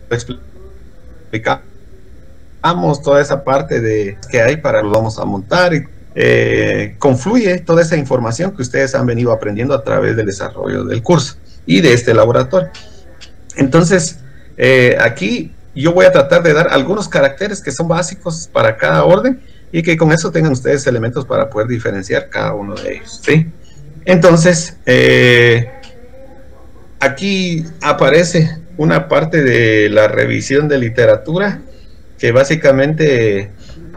explicamos toda esa parte de que hay para lo vamos a montar y confluye toda esa información que ustedes han venido aprendiendo a través del desarrollo del curso y de este laboratorio. Entonces, aquí yo voy a tratar de dar algunos caracteres que son básicos para cada orden y que con eso tengan ustedes elementos para poder diferenciar cada uno de ellos, ¿sí? Entonces, aquí aparece una parte de la revisión de literatura que básicamente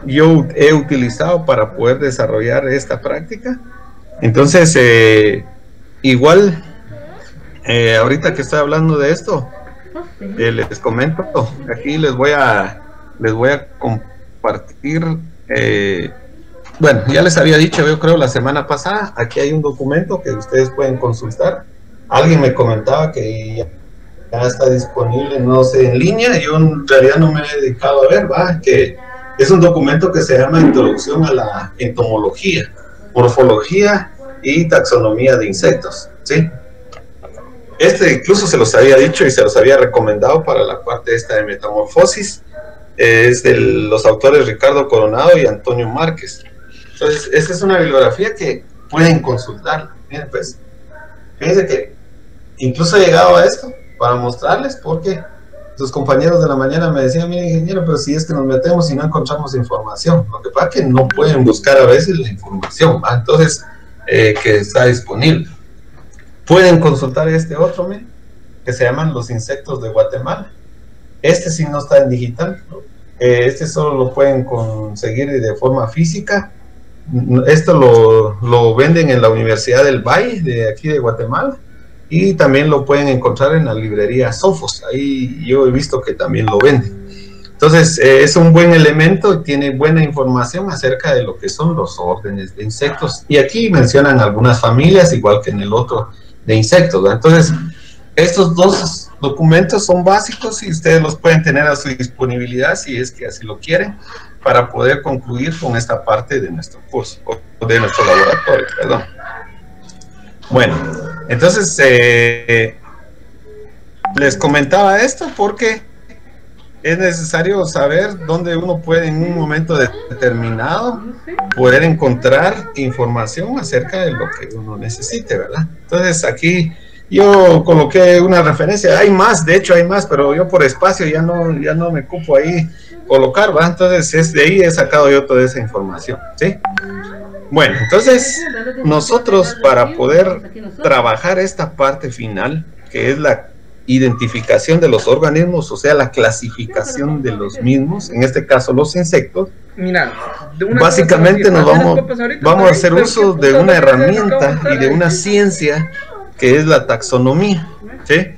yo he utilizado para poder desarrollar esta práctica. Entonces, igual, ahorita que estoy hablando de esto, les comento, aquí les voy a compartir, bueno, ya les había dicho, yo creo la semana pasada, aquí hay un documento que ustedes pueden consultar. Alguien me comentaba que ya está disponible, no sé, en línea. Yo en realidad no me he dedicado a ver, ¿va? Que es un documento que se llama Introducción a la Entomología, Morfología y Taxonomía de Insectos, ¿sí? Este incluso se los había dicho y se los había recomendado para la parte esta de metamorfosis. Es de los autores Ricardo Coronado y Antonio Márquez. Entonces, esta es una bibliografía que pueden consultar. Miren, pues, fíjense que incluso he llegado a esto para mostrarles, porque sus compañeros de la mañana me decían, mire ingeniero, pero si es que nos metemos y no encontramos información, lo que pasa es que no pueden buscar a veces la información, ¿va? Entonces, que está disponible. Pueden consultar este otro, miren, que se llaman Los Insectos de Guatemala. Este sí no está en digital, este solo lo pueden conseguir de forma física. Esto lo venden en la Universidad del Valle, de aquí de Guatemala. Y también lo pueden encontrar en la librería Sofos, ahí yo he visto que también lo venden. Entonces, es un buen elemento y tiene buena información acerca de lo que son los órdenes de insectos. Y aquí mencionan algunas familias, igual que en el otro, de insectos, ¿verdad? Entonces, estos dos documentos son básicos y ustedes los pueden tener a su disponibilidad si es que así lo quieren, para poder concluir con esta parte de nuestro curso, o de nuestro laboratorio, perdón. Bueno, entonces les comentaba esto porque es necesario saber dónde uno puede en un momento determinado poder encontrar información acerca de lo que uno necesite, ¿verdad? Entonces aquí yo coloqué una referencia, hay más, de hecho hay más, pero yo por espacio ya no me ocupo ahí colocar, ¿verdad? Entonces de ahí he sacado yo toda esa información, ¿sí? Bueno, entonces nosotros para poder trabajar esta parte final, que es la identificación de los organismos, o sea, la clasificación de los mismos, en este caso los insectos, mira, básicamente nos vamos a hacer uso de una herramienta y de una ciencia que es la taxonomía, ¿sí?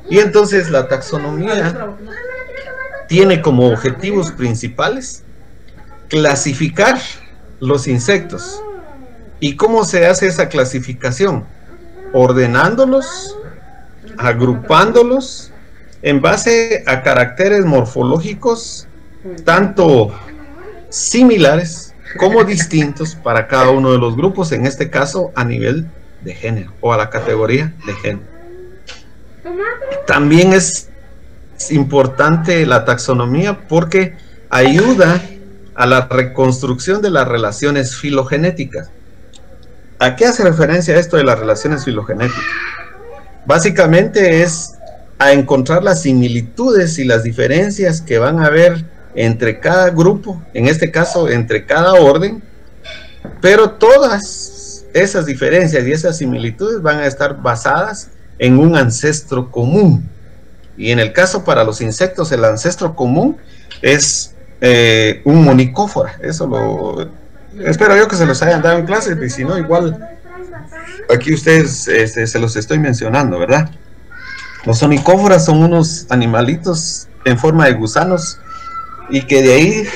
Y entonces la taxonomía tiene como objetivos principales clasificar los insectos. ¿Y cómo se hace esa clasificación? Ordenándolos, agrupándolos en base a caracteres morfológicos tanto similares como distintos para cada uno de los grupos, en este caso a nivel de género o a la categoría de género. También es importante la taxonomía porque ayuda a la reconstrucción de las relaciones filogenéticas. ¿A qué hace referencia esto de las relaciones filogenéticas? Básicamente es a encontrar las similitudes y las diferencias que van a haber entre cada grupo, en este caso entre cada orden, pero todas esas diferencias y esas similitudes van a estar basadas en un ancestro común. Y en el caso para los insectos, el ancestro común es un monicófora. Eso lo espero yo que se los hayan dado en clase, y si no, igual aquí ustedes se los estoy mencionando, ¿verdad? Los onicóforas son unos animalitos en forma de gusanos y que de ahí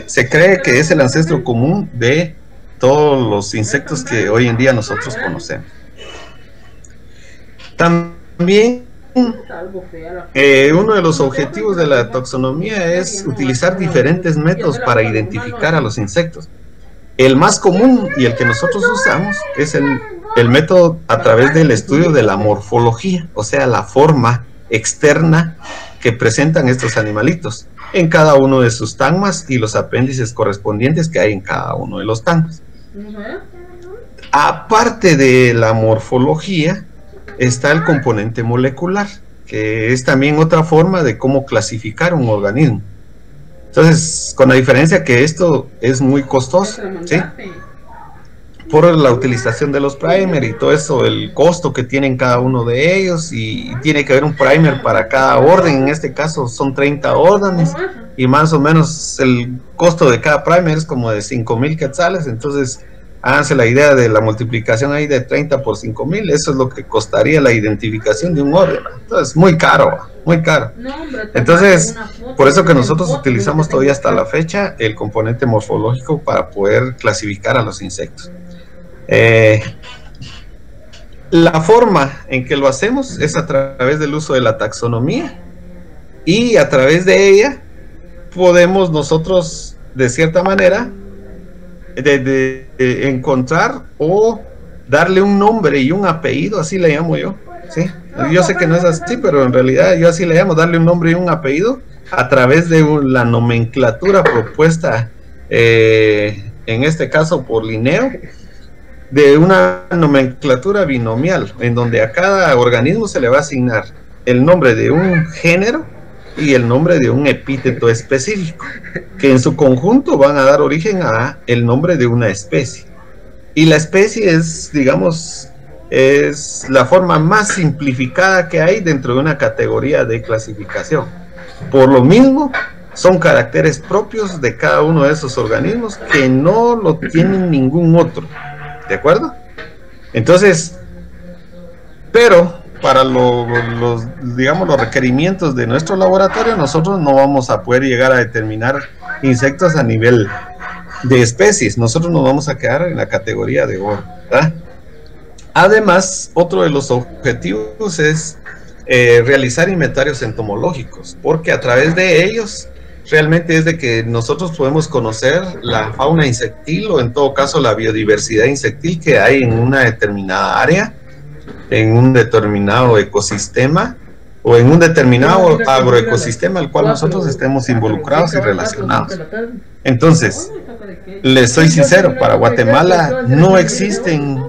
se cree que es el ancestro común de todos los insectos que hoy en día nosotros conocemos. También uno de los objetivos de la taxonomía es utilizar diferentes métodos para identificar a los insectos. El más común y el que nosotros usamos es el método a través del estudio de la morfología, o sea, la forma externa que presentan estos animalitos en cada uno de sus tagmas y los apéndices correspondientes que hay en cada uno de los tagmas. Aparte de la morfología, está el componente molecular, que es también otra forma de cómo clasificar un organismo. Entonces, con la diferencia que esto es muy costoso, ¿sí? Por la utilización de los primer y todo eso, el costo que tienen cada uno de ellos, y tiene que haber un primer para cada orden. En este caso son 30 órdenes y más o menos el costo de cada primer es como de 5,000 quetzales. Entonces háganse la idea de la multiplicación ahí de 30 por 5,000, eso es lo que costaría la identificación de un orden. Entonces muy caro, muy caro. Entonces por eso que nosotros utilizamos todavía hasta la fecha el componente morfológico para poder clasificar a los insectos. La forma en que lo hacemos es a través del uso de la taxonomía, y a través de ella podemos nosotros de cierta manera encontrar o darle un nombre y un apellido, así le llamo yo, ¿sí? Yo sé que no es así, pero en realidad yo así le llamo, darle un nombre y un apellido a través de la nomenclatura propuesta, en este caso por Linneo, de una nomenclatura binomial, en donde a cada organismo se le va a asignar el nombre de un género y el nombre de un epíteto específico, que en su conjunto van a dar origen a el nombre de una especie. Y la especie es, digamos, es la forma más simplificada que hay dentro de una categoría de clasificación. Por lo mismo, son caracteres propios de cada uno de esos organismos que no lo tienen ningún otro. ¿De acuerdo? Entonces, pero para digamos, los requerimientos de nuestro laboratorio, nosotros no vamos a poder llegar a determinar insectos a nivel de especies. Nosotros nos vamos a quedar en la categoría de orden, ¿verdad? Además, otro de los objetivos es realizar inventarios entomológicos, porque a través de ellos realmente es de que nosotros podemos conocer la fauna insectil, o en todo caso la biodiversidad insectil que hay en una determinada área, en un determinado ecosistema o en un determinado agroecosistema al cual nosotros estemos involucrados y relacionados. Entonces, les soy sincero, para Guatemala no existen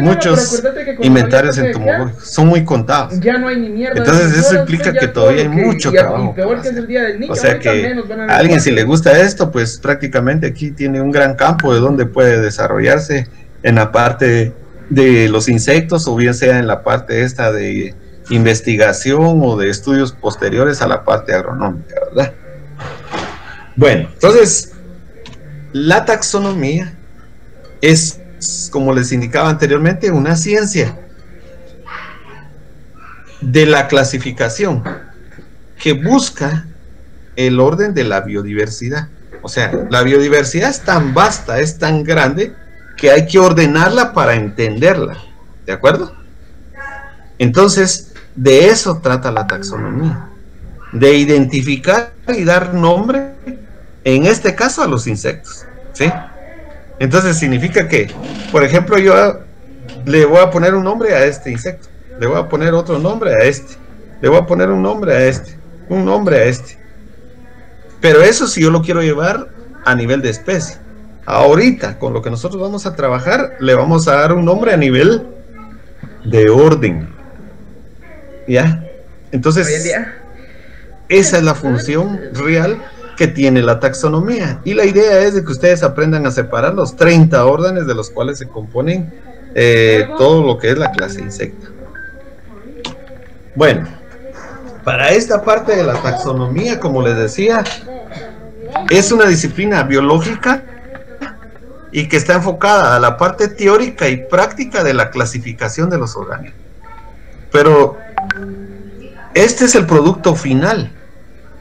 muchos inventarios entomológicos, son muy contados. Entonces eso implica que todavía hay mucho trabajo. O sea que a alguien, si le gusta esto, pues prácticamente aquí tiene un gran campo de donde puede desarrollarse en la parte de los insectos, o bien sea en la parte esta de investigación o de estudios posteriores a la parte agronómica, ¿verdad? Bueno, entonces la taxonomía es, como les indicaba anteriormente, una ciencia de la clasificación que busca el orden de la biodiversidad. O sea, la biodiversidad es tan vasta, es tan grande, que hay que ordenarla para entenderla. ¿De acuerdo? Entonces, de eso trata la taxonomía, de identificar y dar nombre, en este caso, a los insectos, ¿sí? Entonces significa que, por ejemplo, yo le voy a poner un nombre a este insecto, le voy a poner otro nombre a este, le voy a poner un nombre a este, un nombre a este. Pero eso si yo lo quiero llevar a nivel de especie. Ahorita, con lo que nosotros vamos a trabajar, le vamos a dar un nombre a nivel de orden. ¿Ya? Entonces, esa es la función real que tiene la taxonomía, y la idea es de que ustedes aprendan a separar los 30 órdenes de los cuales se componen todo lo que es la clase insecta. Bueno, para esta parte de la taxonomía, como les decía, es una disciplina biológica y que está enfocada a la parte teórica y práctica de la clasificación de los organismos. Pero este es el producto final,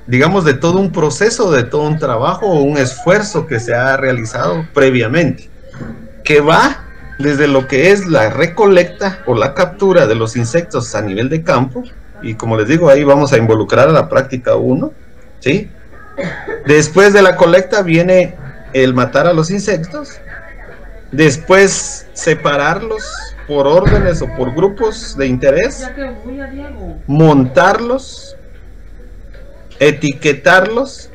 digamos, de todo un proceso, de todo un trabajo o un esfuerzo que se ha realizado previamente, que va desde lo que es la recolecta o la captura de los insectos a nivel de campo, y como les digo, ahí vamos a involucrar a la práctica 1, ¿sí? Después de la colecta viene el matar a los insectos, después separarlos por órdenes o por grupos de interés, montarlos, etiquetarlos,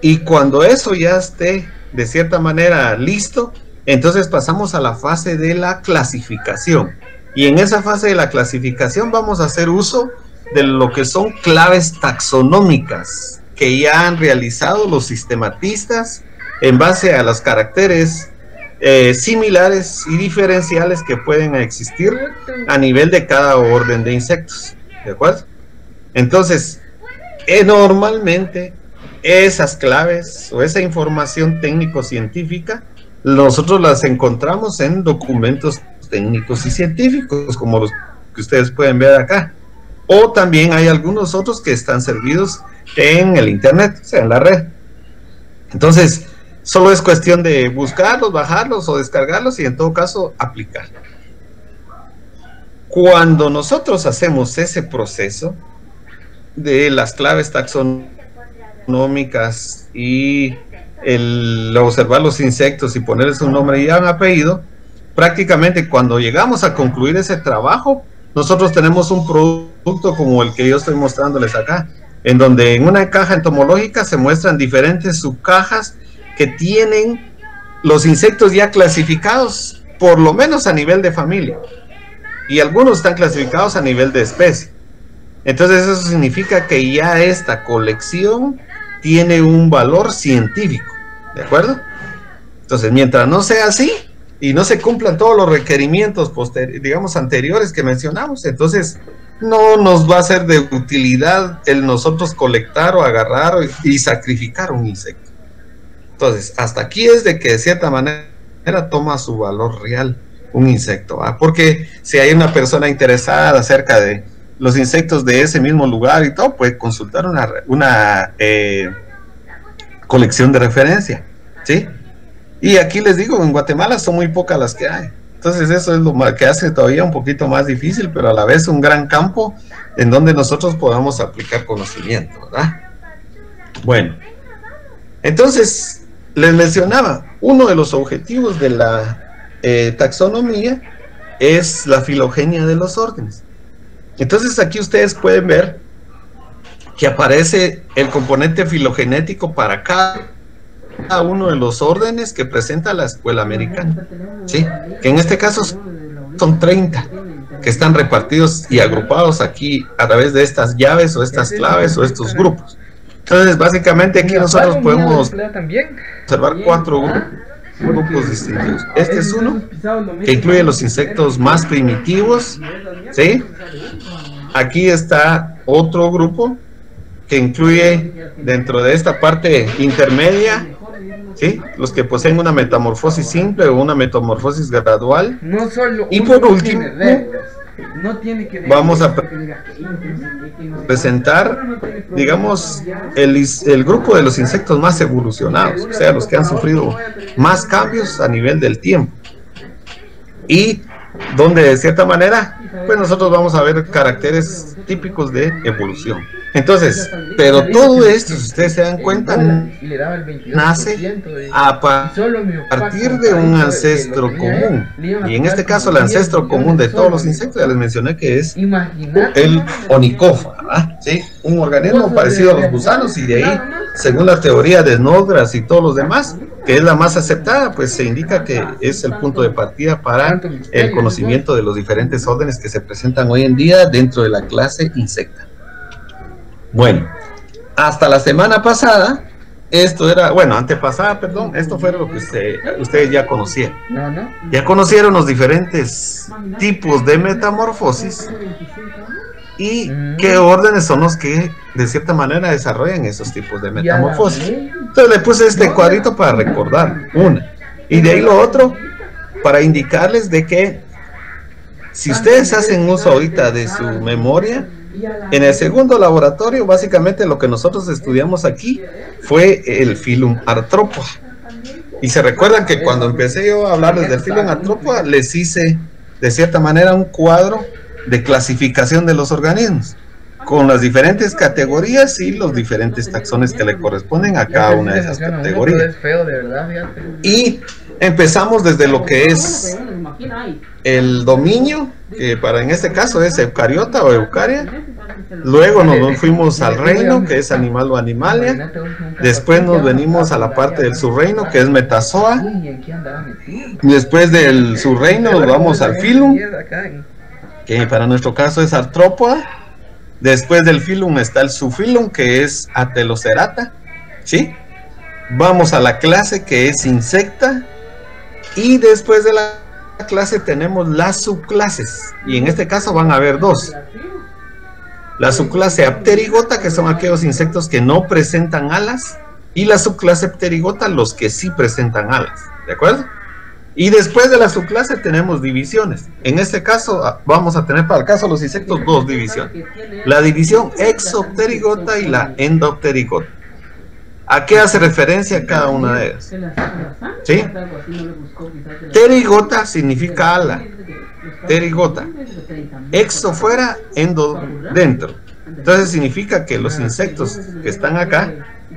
y cuando eso ya esté de cierta manera listo, entonces pasamos a la fase de la clasificación. Y en esa fase de la clasificación vamos a hacer uso de lo que son claves taxonómicas que ya han realizado los sistematistas en base a los caracteres similares y diferenciales que pueden existir a nivel de cada orden de insectos, ¿de acuerdo? Entonces, normalmente esas claves o esa información técnico-científica nosotros las encontramos en documentos técnicos y científicos, como los que ustedes pueden ver acá, o también hay algunos otros que están servidos en el internet, o sea, en la red. Entonces, solo es cuestión de buscarlos, bajarlos o descargarlos y en todo caso aplicar. Cuando nosotros hacemos ese proceso de las claves taxonómicas y el observar los insectos y ponerles un nombre y un apellido, prácticamente cuando llegamos a concluir ese trabajo, nosotros tenemos un producto como el que yo estoy mostrándoles acá, en donde en una caja entomológica se muestran diferentes subcajas que tienen los insectos ya clasificados, por lo menos a nivel de familia, y algunos están clasificados a nivel de especie. Entonces eso significa que ya esta colección tiene un valor científico, ¿de acuerdo? Entonces, mientras no sea así y no se cumplan todos los requerimientos digamos anteriores que mencionamos, entonces no nos va a ser de utilidad el nosotros colectar o agarrar y sacrificar un insecto. Entonces, hasta aquí es de que de cierta manera toma su valor real un insecto, ¿va? Porque si hay una persona interesada acerca de los insectos de ese mismo lugar y todo, puede consultar una colección de referencia, ¿sí? Y aquí les digo, en Guatemala son muy pocas las que hay. Entonces eso es lo que hace todavía un poquito más difícil, pero a la vez un gran campo en donde nosotros podamos aplicar conocimiento, ¿verdad? Bueno, entonces les mencionaba, uno de los objetivos de la taxonomía es la filogenia de los órdenes. Entonces aquí ustedes pueden ver que aparece el componente filogenético para cada uno de los órdenes que presenta la escuela americana, ¿sí? Que en este caso son 30 que están repartidos y agrupados aquí a través de estas llaves o estas claves o estos grupos. Entonces básicamente aquí nosotros podemos observar 4 grupos distintos. Este es uno que incluye los insectos más primitivos, ¿sí? Aquí está otro grupo que incluye dentro de esta parte intermedia, ¿sí? Los que poseen una metamorfosis simple o una metamorfosis gradual. Y por último, vamos a presentar, digamos, el grupo de los insectos más evolucionados, o sea, los que han sufrido más cambios a nivel del tiempo. Y donde de cierta manera, pues nosotros vamos a ver caracteres típicos de evolución. Entonces, pero todo esto, si ustedes se dan cuenta, nace a partir de un ancestro común. Y en este caso, el ancestro común de todos los insectos, ya les mencioné que es el Onychopha, ¿verdad? ¿Sí? Un organismo parecido a los gusanos, y de ahí, según la teoría de Snodgrass y todos los demás, que es la más aceptada, pues se indica que es el punto de partida para el conocimiento de los diferentes órdenes que se presentan hoy en día dentro de la clase insecta. Bueno, hasta la semana pasada, esto era, bueno, antepasada, perdón, esto fue lo que ustedes ya conocieron. Ya conocieron los diferentes tipos de metamorfosis y qué órdenes son los que de cierta manera desarrollan esos tipos de metamorfosis. Entonces le puse este cuadrito para recordar una, y de ahí lo otro para indicarles de que si ustedes hacen uso ahorita de su memoria, en el segundo laboratorio básicamente lo que nosotros estudiamos aquí fue el Phylum Arthropoda. Y se recuerdan que cuando empecé yo a hablarles del Phylum Arthropoda, les hice de cierta manera un cuadro de clasificación de los organismos, con las diferentes categorías y los diferentes taxones que le corresponden a cada una de esas categorías. Y Empezamos desde lo que es el dominio, que en este caso es eucariota o eucaria. Luego nos fuimos al reino, que es animal o animalia. Después nos venimos a la parte del subreino, que es metazoa. Después del subreino nos vamos al filum, que para nuestro caso es artrópoda. Después del filum está el subfilum, que es atelocerata, ¿sí? Vamos a la clase, que es insecta. Y después de la clase tenemos las subclases. Y en este caso van a haber dos. La subclase apterigota, que son aquellos insectos que no presentan alas. Y la subclase pterigota, los que sí presentan alas. ¿De acuerdo? Y después de la subclase tenemos divisiones. En este caso vamos a tener para el caso de los insectos dos divisiones. La división exopterigota y la endopterigota. ¿A qué hace referencia cada una de ellas? ¿Sí? Pterigota significa ala. Pterigota. Exo fuera, endo dentro. Entonces significa que los insectos que están acá,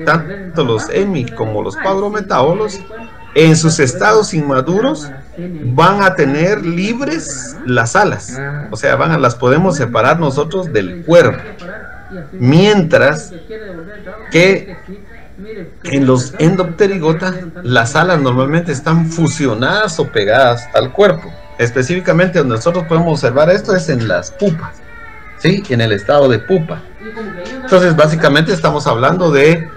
tanto los hemi como los paurometábolos, en sus estados inmaduros van a tener libres las alas. O sea, las podemos separar nosotros del cuerpo. Mientras que en los endopterigota, las alas normalmente están fusionadas o pegadas al cuerpo. Específicamente donde nosotros podemos observar esto es en las pupas, ¿sí? En el estado de pupa. Entonces básicamente estamos hablando de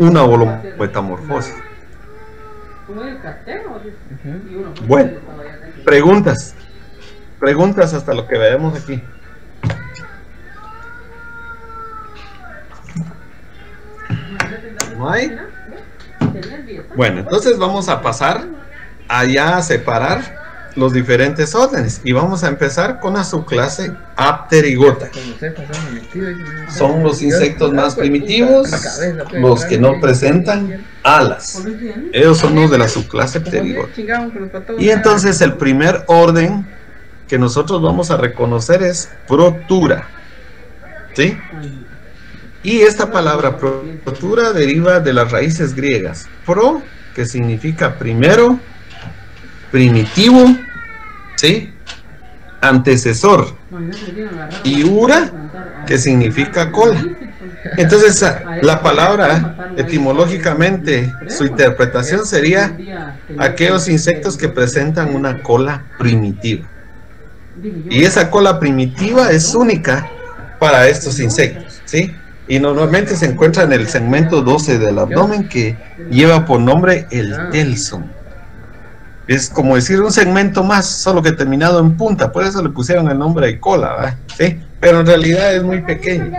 una holometamorfosis. Bueno, preguntas hasta lo que veamos aquí. ¿No hay? Bueno, entonces vamos a pasar allá a separar los diferentes órdenes y vamos a empezar con la subclase apterigota. Son los insectos más primitivos, los que no presentan alas. Ellos son los de la subclase apterigota. Y entonces el primer orden que nosotros vamos a reconocer es Protura, ¿sí? Y esta palabra Protura deriva de las raíces griegas. Pro, que significa primero, primitivo, ¿sí? Antecesor. Y ura, que significa cola. Entonces, la palabra, etimológicamente, su interpretación sería aquellos insectos que presentan una cola primitiva. Y esa cola primitiva es única para estos insectos, ¿sí? Y normalmente se encuentra en el segmento 12 del abdomen, que lleva por nombre el telson. Es como decir un segmento más, solo que terminado en punta, por eso le pusieron el nombre de cola, ¿verdad? ¿Sí? Pero en realidad es muy pequeño.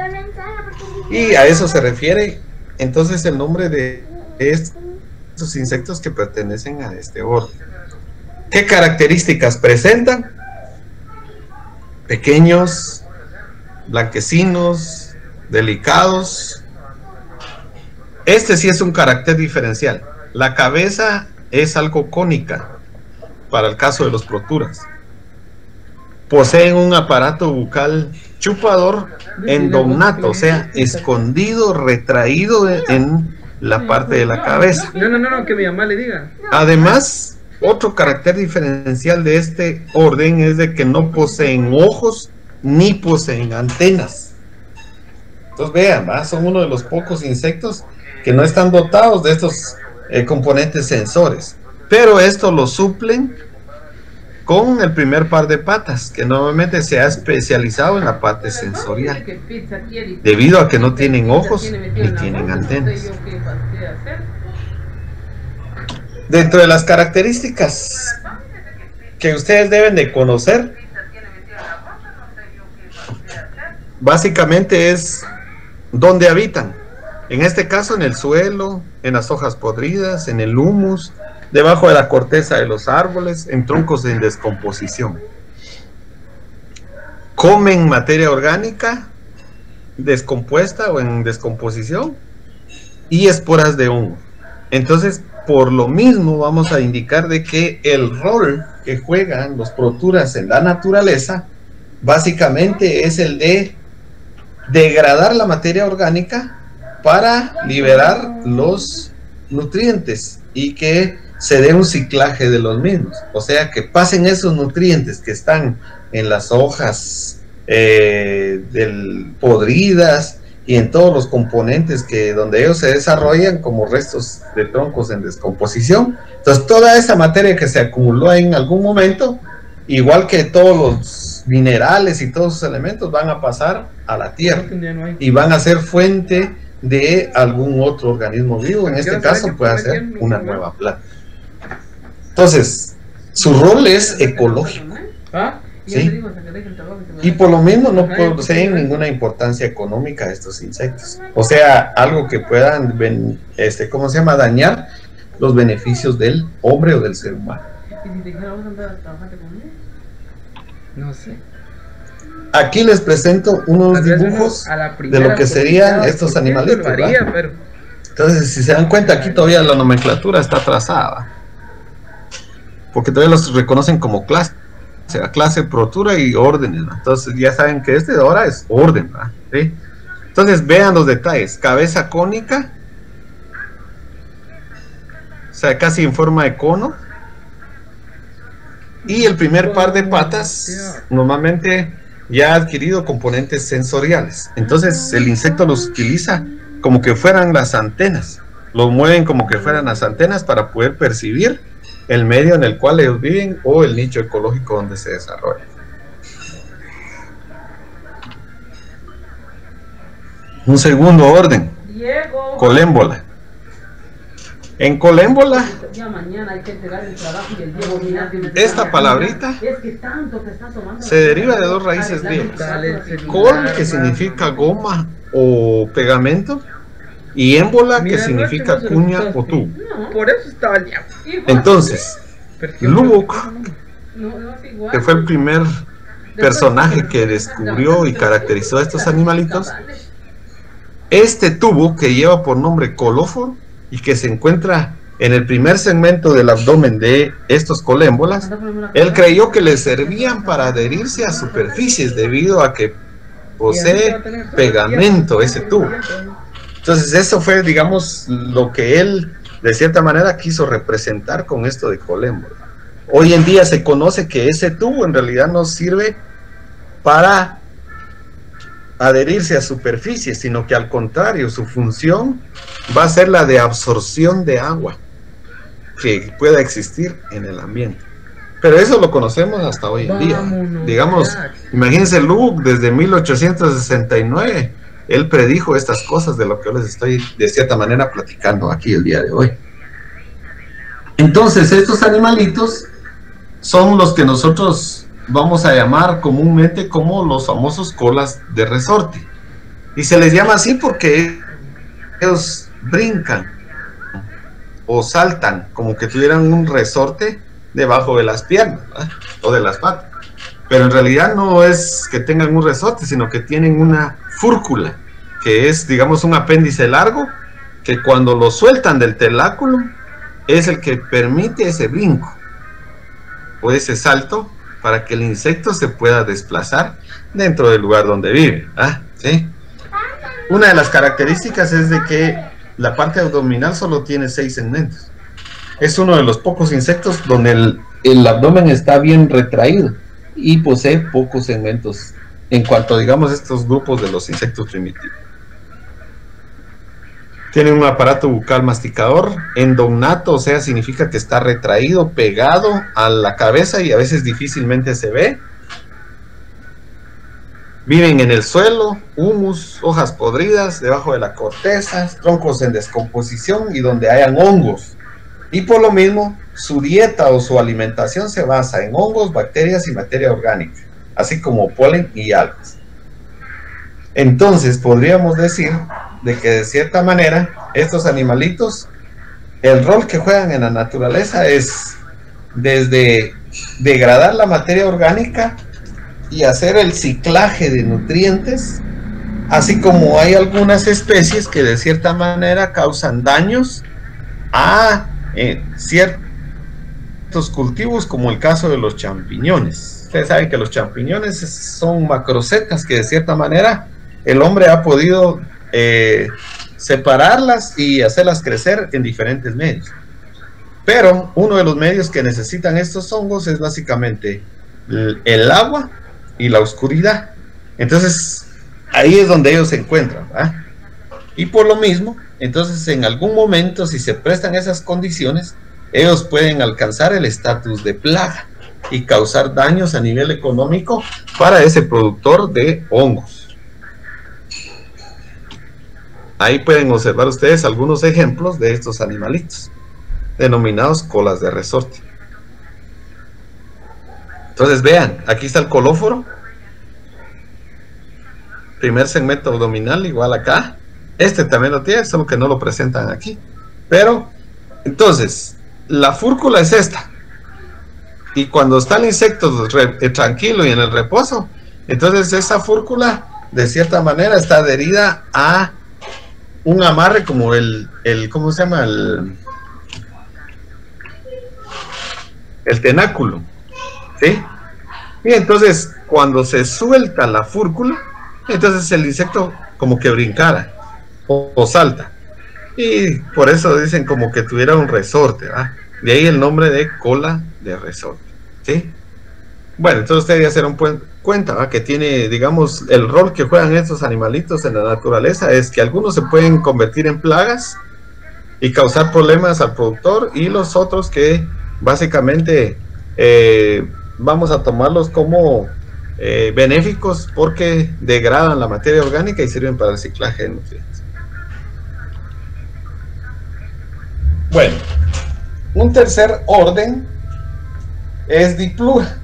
Y a eso se refiere entonces el nombre de estos insectos que pertenecen a este orden. ¿Qué características presentan? Pequeños, blanquecinos, delicados. Este sí es un carácter diferencial. La cabeza es algo cónica para el caso de los Proturas. Poseen un aparato bucal chupador endognato, o sea, escondido, retraído en la parte de la cabeza. No, que mi mamá le diga. Además, otro carácter diferencial de este orden es de que no poseen ojos ni poseen antenas. Entonces vean, son uno de los pocos insectos que no están dotados de estos componentes sensores, pero esto lo suplen con el primer par de patas, que normalmente se ha especializado en la parte sensorial, debido a que no tienen ojos ni tienen antenas. Dentro de las características que ustedes deben de conocer, básicamente es dónde habitan. En este caso en el suelo, en las hojas podridas, en el humus, debajo de la corteza de los árboles, en troncos en descomposición. Comen materia orgánica descompuesta o en descomposición y esporas de hongo. Entonces, por lo mismo vamos a indicar de que el rol que juegan los Proturas en la naturaleza básicamente es el de degradar la materia orgánica para liberar los nutrientes y que se dé un ciclaje de los mismos, o sea, que pasen esos nutrientes que están en las hojas podridas y en todos los componentes que donde ellos se desarrollan como restos de troncos en descomposición. Entonces toda esa materia que se acumuló en algún momento, igual que todos los minerales y todos esos elementos, van a pasar a la tierra y van a ser fuente de algún otro organismo vivo. En este caso puede ser una nueva planta. Entonces su rol es ecológico, ¿sí? Y por lo mismo no poseen ninguna importancia económica estos insectos, o sea, algo que puedan ¿cómo se llama? Dañar los beneficios del hombre o del ser humano. No sé. Aquí les presento unos dibujos de lo que serían estos animalitos, pero... Entonces, si se dan cuenta, aquí todavía la nomenclatura está atrasada, porque todavía los reconocen como clase, o sea, clase, protura y órdenes, ¿no? Entonces ya saben que este de ahora es orden, ¿no? ¿Sí? Entonces vean los detalles: cabeza cónica, o sea, casi en forma de cono, y el primer par de patas normalmente ya ha adquirido componentes sensoriales. Entonces el insecto los utiliza como que fueran las antenas, los mueven como que fueran las antenas para poder percibir el medio en el cual ellos viven o el nicho ecológico donde se desarrolla. Un segundo orden, colémbola. En colémbola, esta palabrita se deriva de dos raíces griegas: col, que significa goma o pegamento, y émbola, que significa cuña o tubo. Por eso estaba el diablo. Entonces, Lubbock, que fue el primer personaje que descubrió y caracterizó a estos animalitos, este tubo, que lleva por nombre colóforo y que se encuentra en el primer segmento del abdomen de estos colémbolas, él creyó que le servían para adherirse a superficies debido a que posee pegamento ese tubo. Entonces eso fue, digamos, lo que él de cierta manera quiso representar con esto de colémbola. Hoy en día se conoce que ese tubo en realidad no sirve para adherirse a superficies, sino que al contrario, su función va a ser la de absorción de agua que pueda existir en el ambiente. Pero eso lo conocemos hasta hoy en día. Digamos, imagínense, Lubbock desde 1869, él predijo estas cosas de lo que yo les estoy de cierta manera platicando aquí el día de hoy. Entonces estos animalitos son los que nosotros vamos a llamar comúnmente como los famosos colas de resorte, y se les llama así porque ellos brincan o saltan como que tuvieran un resorte debajo de las piernas, ¿verdad? O de las patas, pero en realidad no es que tengan un resorte, sino que tienen una fúrcula, que es, digamos, un apéndice largo que cuando lo sueltan del teláculo es el que permite ese brinco o ese salto para que el insecto se pueda desplazar dentro del lugar donde vive, ¿sí? Una de las características es de que la parte abdominal solo tiene 6 segmentos. Es uno de los pocos insectos donde el abdomen está bien retraído y posee pocos segmentos en cuanto, digamos, estos grupos de los insectos primitivos. Tiene un aparato bucal masticador endognato, o sea, significa que está retraído, pegado a la cabeza y a veces difícilmente se ve. Viven en el suelo, humus, hojas podridas, debajo de la corteza, troncos en descomposición y donde hayan hongos. Y por lo mismo, su dieta o su alimentación se basa en hongos, bacterias y materia orgánica, así como polen y algas. Entonces, podríamos decir de que de cierta manera, estos animalitos, el rol que juegan en la naturaleza es desde degradar la materia orgánica y hacer el ciclaje de nutrientes, así como hay algunas especies que de cierta manera causan daños a ciertos cultivos, como el caso de los champiñones. Ustedes saben que los champiñones son macrocetas que de cierta manera el hombre ha podido separarlas y hacerlas crecer en diferentes medios. Pero uno de los medios que necesitan estos hongos es básicamente el agua y la oscuridad. Entonces, ahí es donde ellos se encuentran, ¿verdad? Y por lo mismo, entonces en algún momento, si se prestan esas condiciones, ellos pueden alcanzar el estatus de plaga y causar daños a nivel económico para ese productor de hongos. Ahí pueden observar ustedes algunos ejemplos de estos animalitos, denominados colas de resorte. Entonces vean, aquí está el colóforo. Primer segmento abdominal igual acá. Este también lo tiene, solo que no lo presentan aquí. Pero, entonces, la fúrcula es esta. Y cuando está el insecto tranquilo y en el reposo, entonces esa fúrcula, de cierta manera, está adherida a un amarre como ¿cómo se llama? El tenáculo, ¿sí? Y entonces, cuando se suelta la fúrcula, entonces el insecto como que brincara o salta. Y por eso dicen como que tuviera un resorte, ¿verdad? De ahí el nombre de cola de resorte, ¿sí? Bueno, entonces ustedes ya se dieron cuenta, ¿verdad? Que tiene, digamos, el rol que juegan estos animalitos en la naturaleza es que algunos se pueden convertir en plagas y causar problemas al productor, y los otros que básicamente vamos a tomarlos como benéficos porque degradan la materia orgánica y sirven para el reciclaje de nutrientes. Bueno, un tercer orden es diplura,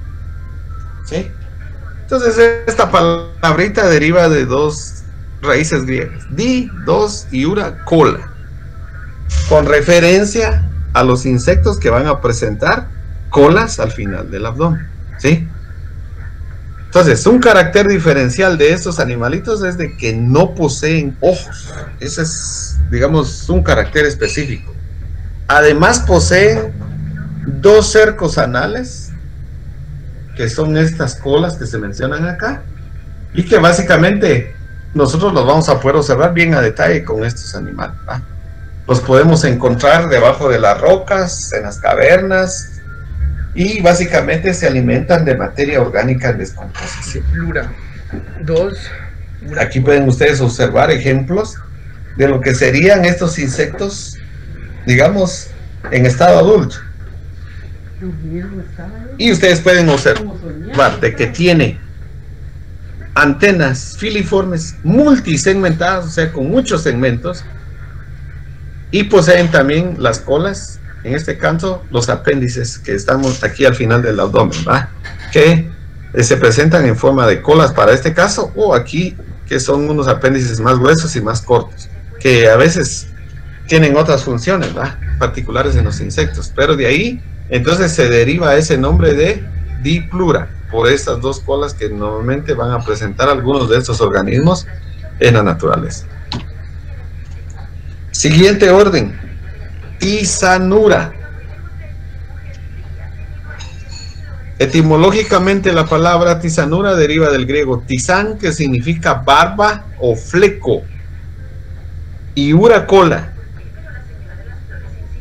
¿sí? Entonces esta palabrita deriva de dos raíces griegas, di, dos y ura, cola, con referencia a los insectos que van a presentar colas al final del abdomen, ¿sí? Entonces, un carácter diferencial de estos animalitos es de que no poseen ojos. Ese es, digamos, un carácter específico. Además, poseen dos cercos anales, que son estas colas que se mencionan acá, y que básicamente nosotros los vamos a poder observar bien a detalle con estos animales, ¿verdad? Los podemos encontrar debajo de las rocas, en las cavernas, y básicamente se alimentan de materia orgánica en descomposición. Plura. Dos. Aquí pueden ustedes observar ejemplos de lo que serían estos insectos, digamos, en estado adulto. Y ustedes pueden observar de que tiene antenas filiformes multisegmentadas, o sea, con muchos segmentos, y poseen también las colas, en este caso los apéndices que estamos aquí al final del abdomen, ¿va? Que se presentan en forma de colas para este caso, o aquí que son unos apéndices más gruesos y más cortos, que a veces tienen otras funciones, ¿va? Particulares en los insectos, pero de ahí entonces se deriva ese nombre de diplura, por estas dos colas que normalmente van a presentar algunos de estos organismos en la naturaleza. Siguiente orden, tisanura. Etimológicamente la palabra tisanura deriva del griego tisán, que significa barba o fleco, y ura, cola.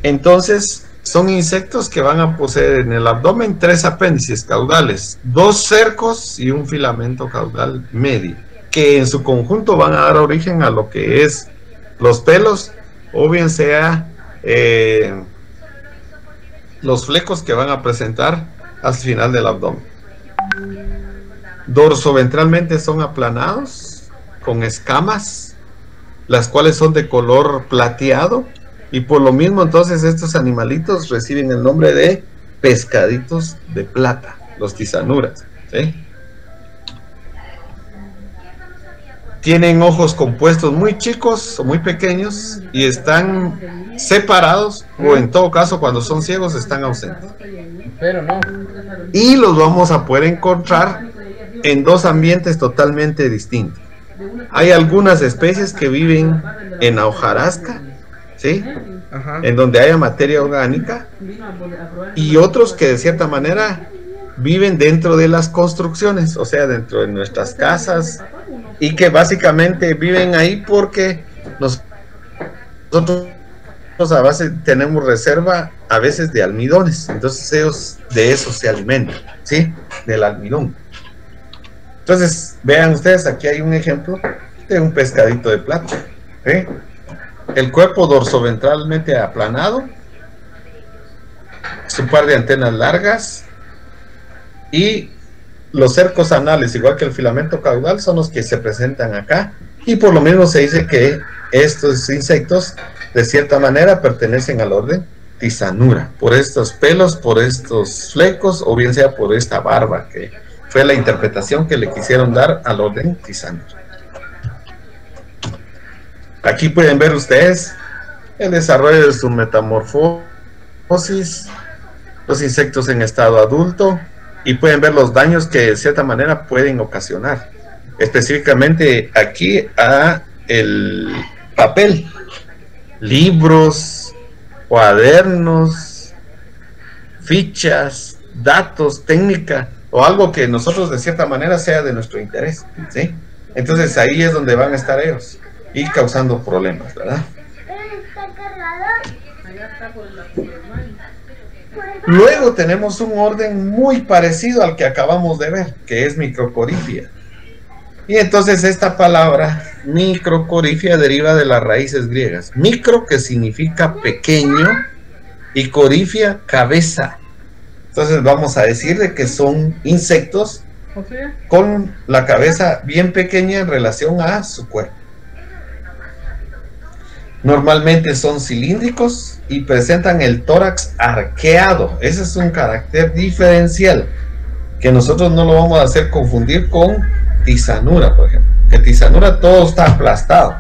Entonces son insectos que van a poseer en el abdomen tres apéndices caudales, dos cercos y un filamento caudal medio, que en su conjunto van a dar origen a lo que es los pelos, o bien sea los flecos que van a presentar al final del abdomen. Dorsoventralmente son aplanados, con escamas, las cuales son de color plateado, y por lo mismo entonces estos animalitos reciben el nombre de pescaditos de plata, los tisanuras, ¿sí? Tienen ojos compuestos muy chicos o muy pequeños y están separados, o en todo caso cuando son ciegos están ausentes. Pero no. Y los vamos a poder encontrar en dos ambientes totalmente distintos. Hay algunas especies que viven en la hojarasca, ¿sí? Ajá. En donde haya materia orgánica, y otros que de cierta manera viven dentro de las construcciones, o sea, dentro de nuestras casas, y que básicamente viven ahí porque nosotros a base tenemos reserva a veces de almidones. Entonces ellos de eso se alimentan, ¿sí? Del almidón. Entonces, vean ustedes, aquí hay un ejemplo de un pescadito de plata, ¿sí? El cuerpo dorsoventralmente aplanado, su par de antenas largas, y los cercos anales, igual que el filamento caudal, son los que se presentan acá, y por lo mismo se dice que estos insectos de cierta manera pertenecen al orden Tisanura, por estos pelos, por estos flecos, o bien sea por esta barba, que fue la interpretación que le quisieron dar al orden Tisanura. Aquí pueden ver ustedes el desarrollo de su metamorfosis, los insectos en estado adulto, y pueden ver los daños que de cierta manera pueden ocasionar, específicamente aquí a el papel, libros, cuadernos, fichas, datos, técnica, o algo que nosotros de cierta manera sea de nuestro interés, ¿sí? Entonces ahí es donde van a estar ellos y causando problemas, ¿verdad? Luego tenemos un orden muy parecido al que acabamos de ver, que es microcorifia. Y entonces esta palabra microcorifia deriva de las raíces griegas. Micro, que significa pequeño, y corifia, cabeza. Entonces vamos a decir de que son insectos con la cabeza bien pequeña en relación a su cuerpo. Normalmente son cilíndricos y presentan el tórax arqueado. Ese es un carácter diferencial que nosotros no lo vamos a hacer confundir con tisanura, por ejemplo. Que tisanura todo está aplastado,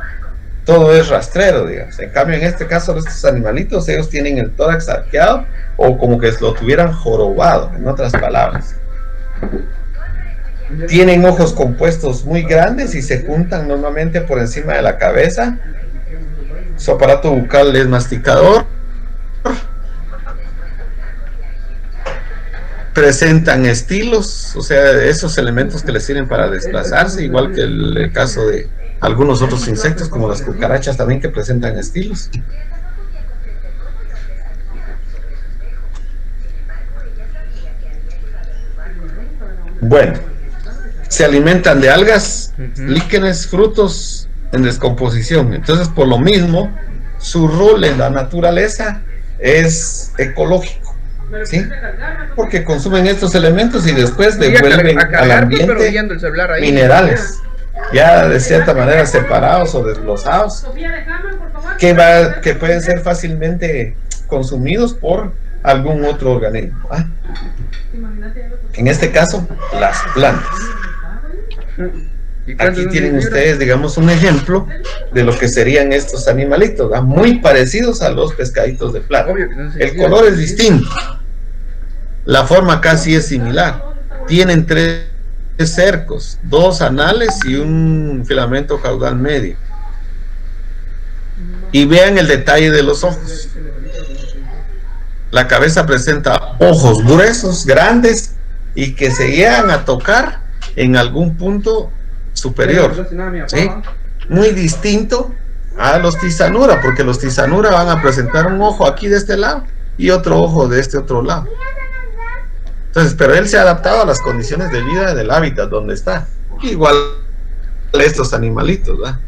todo es rastrero, digamos. En cambio, en este caso, estos animalitos, ellos tienen el tórax arqueado o como que lo tuvieran jorobado, en otras palabras. Tienen ojos compuestos muy grandes y se juntan normalmente por encima de la cabeza. Su aparato bucal es masticador. Presentan estilos, o sea, esos elementos que les sirven para desplazarse, igual que el caso de algunos otros insectos, como las cucarachas también, que presentan estilos. Bueno, se alimentan de algas, líquenes, frutos en descomposición. Entonces, por lo mismo, su rol en la naturaleza es ecológico, ¿sí? Porque consumen estos elementos y después devuelven al ambiente minerales, ya de cierta manera separados o desglosados, que pueden ser fácilmente consumidos por algún otro organismo, ¿ah? En este caso, las plantas. Aquí tienen ustedes, digamos, un ejemplo de lo que serían estos animalitos, ¿verdad? Muy parecidos a los pescaditos de plata. El color es distinto, la forma casi es similar. Tienen 3 cercos, 2 anales y un filamento caudal medio. Y vean el detalle de los ojos. La cabeza presenta ojos gruesos, grandes, y que se llegan a tocar en algún punto superior, ¿sí? Muy distinto a los tisanura, porque los tisanura van a presentar un ojo aquí de este lado y otro ojo de este otro lado. Entonces, pero él se ha adaptado a las condiciones de vida del hábitat donde está, igual a estos animalitos, ¿verdad?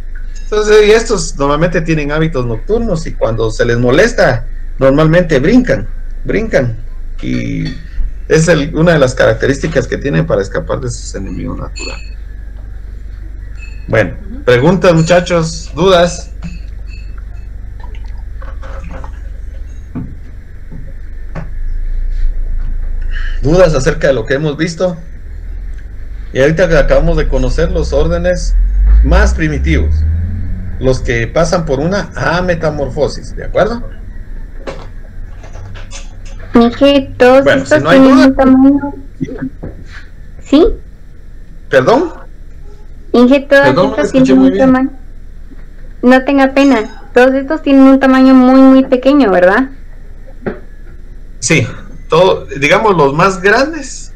Entonces, y estos normalmente tienen hábitos nocturnos, y cuando se les molesta, normalmente brincan, y es una de las características que tienen para escapar de sus enemigos naturales. Bueno, preguntas, muchachos, dudas. Dudas acerca de lo que hemos visto. Y ahorita que acabamos de conocer los órdenes más primitivos, los que pasan por una metamorfosis, ¿de acuerdo? Es que todos bueno, estos si no hay tienen duda, un tamaño. ¿Sí? ¿Perdón? Inge, todos Perdón, no estos te escuché tienen muy un bien. tamaño. No tenga pena. Todos estos tienen un tamaño muy, muy pequeño, ¿verdad? Sí, todo, digamos, los más grandes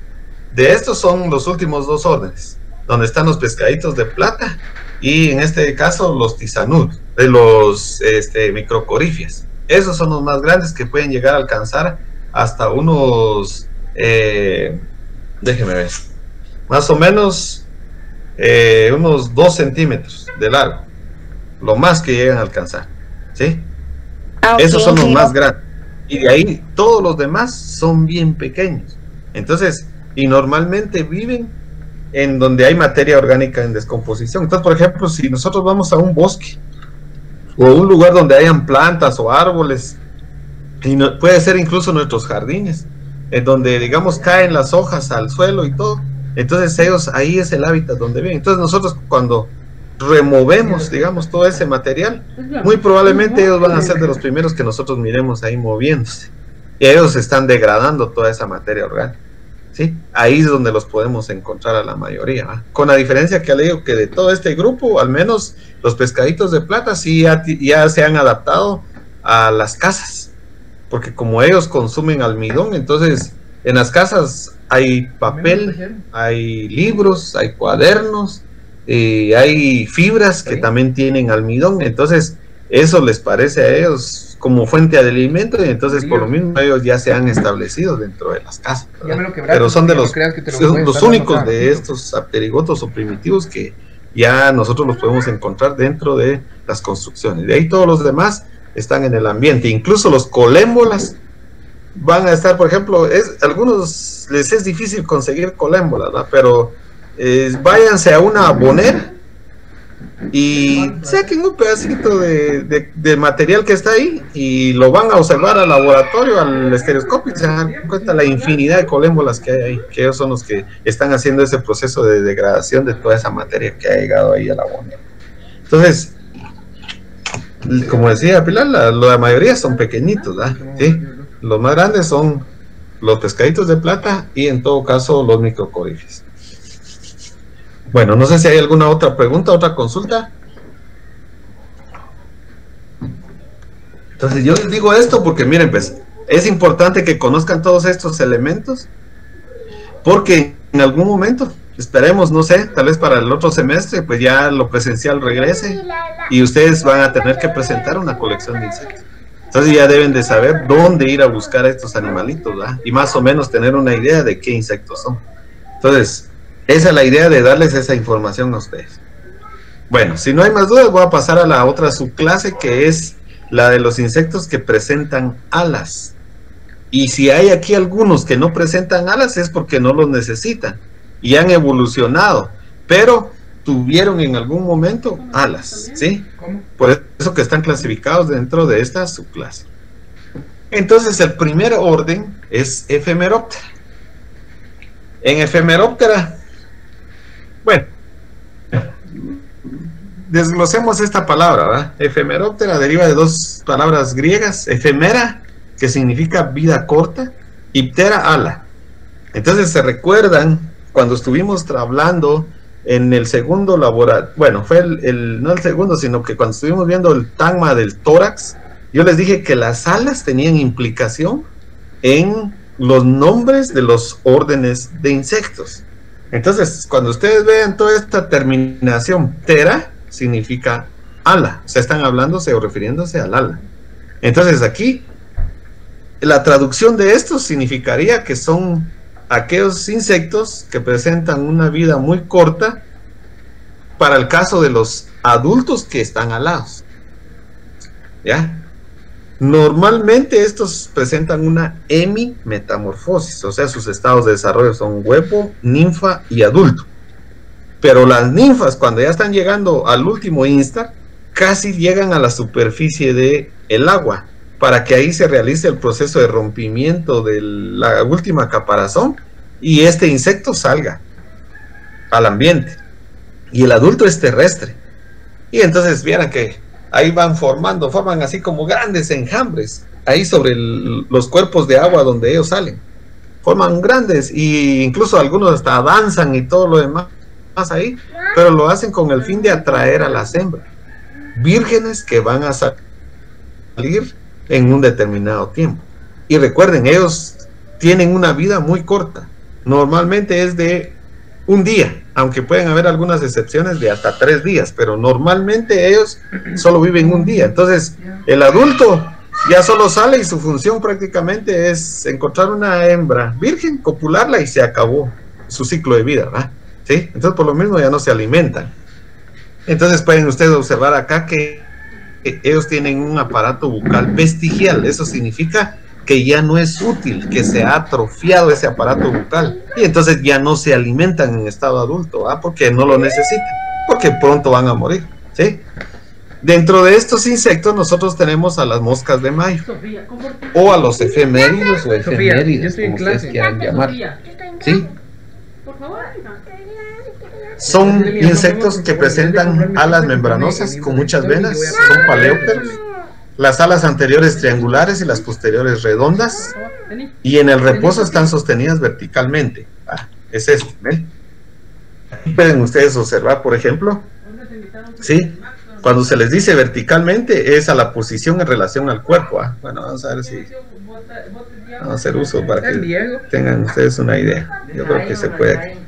de estos son los últimos 2 órdenes, donde están los pescaditos de plata y en este caso los tisanur, de los microcorifias. Esos son los más grandes, que pueden llegar a alcanzar hasta unos, déjeme ver, más o menos unos 2 centímetros de largo, lo más que llegan a alcanzar, ¿sí? Esos son los más grandes, y de ahí todos los demás son bien pequeños. Entonces, y normalmente viven en donde hay materia orgánica en descomposición. Entonces, por ejemplo, si nosotros vamos a un bosque o un lugar donde hayan plantas o árboles, y no, puede ser incluso nuestros jardines, en donde, digamos, caen las hojas al suelo y todo, entonces ellos, ahí es el hábitat donde viven. Entonces nosotros, cuando removemos, digamos, todo ese material, muy probablemente ellos van a ser de los primeros que nosotros miremos ahí moviéndose, y ellos están degradando toda esa materia orgánica, ¿sí? Ahí es donde los podemos encontrar a la mayoría, ¿va? Con la diferencia que le digo que de todo este grupo, al menos los pescaditos de plata sí ya se han adaptado a las casas, porque como ellos consumen almidón, entonces en las casas hay papel, hay libros, hay cuadernos, hay fibras que también tienen almidón, entonces eso les parece a ellos como fuente de alimento, y entonces por lo mismo ellos ya se han establecido dentro de las casas, pero son de los únicos de estos apterigotos o primitivos que ya nosotros los podemos encontrar dentro de las construcciones. De ahí todos los demás están en el ambiente, incluso los colémbolas van a estar, por ejemplo, algunos les es difícil conseguir colémbolas, ¿no? Pero váyanse a una abonera y saquen un pedacito de material que está ahí y lo van a observar al laboratorio, al estereoscopio, y se dan cuenta la infinidad de colémbolas que hay ahí, que ellos son los que están haciendo ese proceso de degradación de toda esa materia que ha llegado ahí a la abonera. Entonces, como decía Pilar, la mayoría son pequeñitos, ¿verdad? ¿Sí? Los más grandes son los pescaditos de plata y en todo caso los microcorígenes. Bueno, no sé si hay alguna otra pregunta, otra consulta. Entonces yo les digo esto porque miren, pues es importante que conozcan todos estos elementos, porque en algún momento, esperemos, no sé, tal vez para el otro semestre, pues ya lo presencial regrese y ustedes van a tener que presentar una colección de insectos. Entonces ya deben de saber dónde ir a buscar a estos animalitos, ¿verdad? Y más o menos tener una idea de qué insectos son. Entonces, esa es la idea, de darles esa información a ustedes. Bueno, si no hay más dudas, voy a pasar a la otra subclase, que es la de los insectos que presentan alas. Y si hay aquí algunos que no presentan alas, es porque no los necesitan y han evolucionado, pero tuvieron en algún momento alas, ¿sí? Por eso que están clasificados dentro de esta subclase. Entonces el primer orden es Ephemeroptera. En Ephemeroptera, bueno, desglosemos esta palabra, ¿verdad? Ephemeroptera deriva de dos palabras griegas: efemera, que significa vida corta, y ptera, ala. Entonces se recuerdan cuando estuvimos hablando en el segundo laboratorio, bueno, fue no el segundo, sino que cuando estuvimos viendo el tagma del tórax, yo les dije que las alas tenían implicación en los nombres de los órdenes de insectos. Entonces, cuando ustedes vean toda esta terminación, ptera significa ala, o sea, están hablándose o refiriéndose al ala. Entonces aquí, la traducción de esto significaría que son aquellos insectos que presentan una vida muy corta para el caso de los adultos que están alados, ¿ya? Normalmente estos presentan una hemimetamorfosis, o sea, sus estados de desarrollo son huevo, ninfa y adulto. Pero las ninfas, cuando ya están llegando al último instar, casi llegan a la superficie del agua, para que ahí se realice el proceso de rompimiento de la última caparazón y este insecto salga al ambiente. Y el adulto es terrestre. Y entonces vieran que ahí forman así como grandes enjambres, ahí sobre los cuerpos de agua donde ellos salen. Forman grandes, y incluso algunos hasta danzan y todo lo demás ahí, pero lo hacen con el fin de atraer a las hembras vírgenes que van a salir en un determinado tiempo. Y recuerden, ellos tienen una vida muy corta, normalmente es de un día, aunque pueden haber algunas excepciones de hasta 3 días, pero normalmente ellos solo viven un día. Entonces el adulto ya solo sale y su función prácticamente es encontrar una hembra virgen, copularla y se acabó su ciclo de vida, ¿verdad? ¿Sí? Entonces por lo mismo ya no se alimentan. Entonces pueden ustedes observar acá que ellos tienen un aparato bucal vestigial. Eso significa que ya no es útil, que se ha atrofiado ese aparato bucal y entonces ya no se alimentan en estado adulto, ¿verdad? Porque no lo necesitan, porque pronto van a morir, ¿sí? Dentro de estos insectos nosotros tenemos a las moscas de mayo o a los efeméridos o efemérides, como ustedes quieran llamar, ¿sí? Son insectos que presentan alas membranosas con muchas venas, son paleópteros. Las alas anteriores triangulares y las posteriores redondas, y en el reposo están sostenidas verticalmente. Es esto, ¿ven? Aquí pueden ustedes observar, por ejemplo, ¿sí? Cuando se les dice verticalmente es a la posición en relación al cuerpo. Bueno, vamos a ver si vamos a hacer uso para que tengan ustedes una idea. Yo creo que se puede aquí.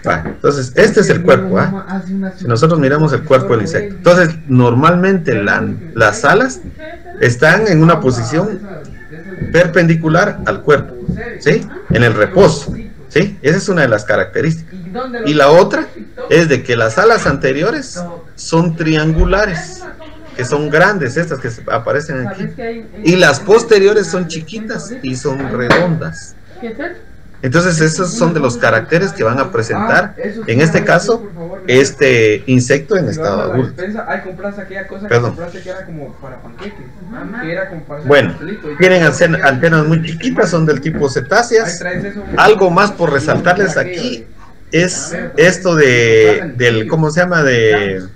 Entonces, este es el cuerpo. Si nosotros miramos el cuerpo del insecto, entonces normalmente las alas están en una posición perpendicular al cuerpo, ¿sí? En el reposo, ¿sí? Esa es una de las características. Y la otra es de que las alas anteriores son triangulares, que son grandes, estas que aparecen aquí, y las posteriores son chiquitas y son redondas. Entonces esos son de los caracteres que van a presentar, en este caso, este insecto en estado adulto. Perdón. Bueno, tienen antenas muy chiquitas, son del tipo cetáceas. Algo más por resaltarles aquí es esto del, ¿cómo se llama? El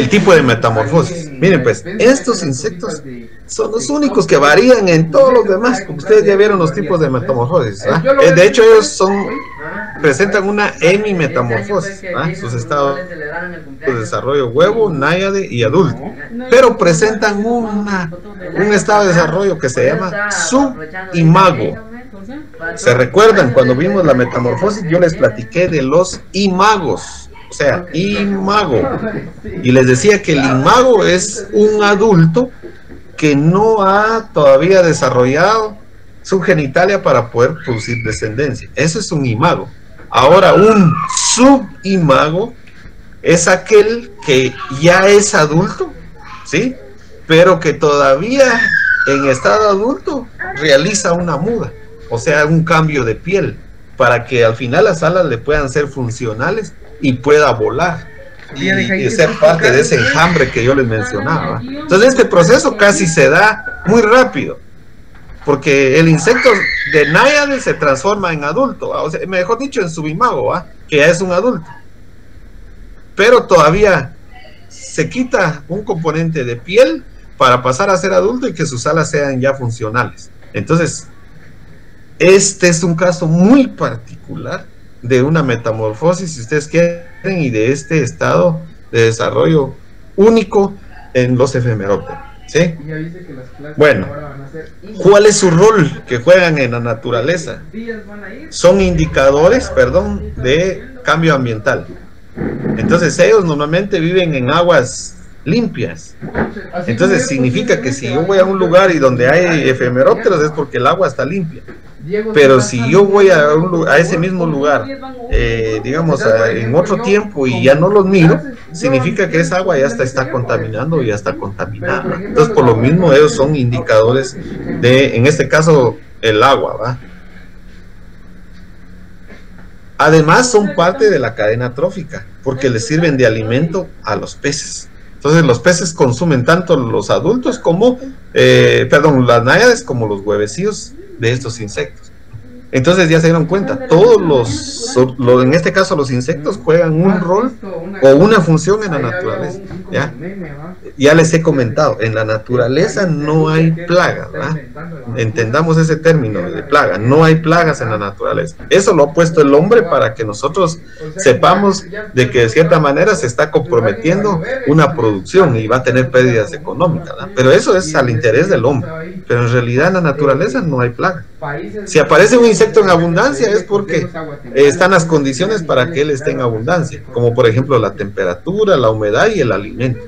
tipo de metamorfosis. Miren pues, estos insectos son los únicos que varían en todos los demás. Como ustedes ya vieron los tipos de metamorfosis, ¿verdad? De hecho ellos presentan una hemimetamorfosis, ¿verdad? Sus estados de desarrollo: huevo, náyade y adulto. Pero presentan un estado de desarrollo que se llama subimago. ¿Se recuerdan? Cuando vimos la metamorfosis yo les platiqué de los imagos. O sea, imago. Y les decía que el imago es un adulto que no ha todavía desarrollado su genitalia para poder producir descendencia. Eso es un imago. Ahora, un subimago es aquel que ya es adulto, ¿sí? Pero que todavía en estado adulto realiza una muda, o sea, un cambio de piel, para que al final las alas le puedan ser funcionales y pueda volar y ser parte de ese enjambre que yo les mencionaba. Entonces este proceso casi se da muy rápido, porque el insecto de náyade se transforma en adulto, o sea, mejor dicho, en subimago, que ya es un adulto, pero todavía se quita un componente de piel para pasar a ser adulto y que sus alas sean ya funcionales. Entonces este es un caso muy particular de una metamorfosis, si ustedes quieren, y de este estado de desarrollo único en los efemerópteros, ¿sí? Bueno, ¿cuál es su rol que juegan en la naturaleza? Son indicadores, de cambio ambiental. Entonces ellos normalmente viven en aguas limpias. Entonces significa que si yo voy a un lugar y donde hay efemerópteros es porque el agua está limpia. Pero si yo voy a ese mismo lugar, digamos, en otro tiempo y ya no los miro, significa que esa agua ya está contaminando y ya está contaminada. Entonces, por lo mismo, ellos son indicadores de, en este caso, el agua, ¿va? Además, son parte de la cadena trófica, porque les sirven de alimento a los peces. Entonces, los peces consumen tanto los adultos como, las náyades como los huevecillos de estos insectos. Entonces ya se dieron cuenta, todos en este caso los insectos juegan un rol o una función en la naturaleza. Ya les he comentado, en la naturaleza no hay plagas, ¿verdad? Entendamos ese término de plaga, no hay plagas en la naturaleza. Eso lo ha puesto el hombre para que nosotros sepamos de que de cierta manera se está comprometiendo una producción y va a tener pérdidas económicas, ¿verdad? Pero eso es al interés del hombre, pero en realidad en la naturaleza no hay plaga. Si aparece un insecto en abundancia es porque están las condiciones para que él esté en abundancia, como por ejemplo la temperatura, la humedad y el alimento.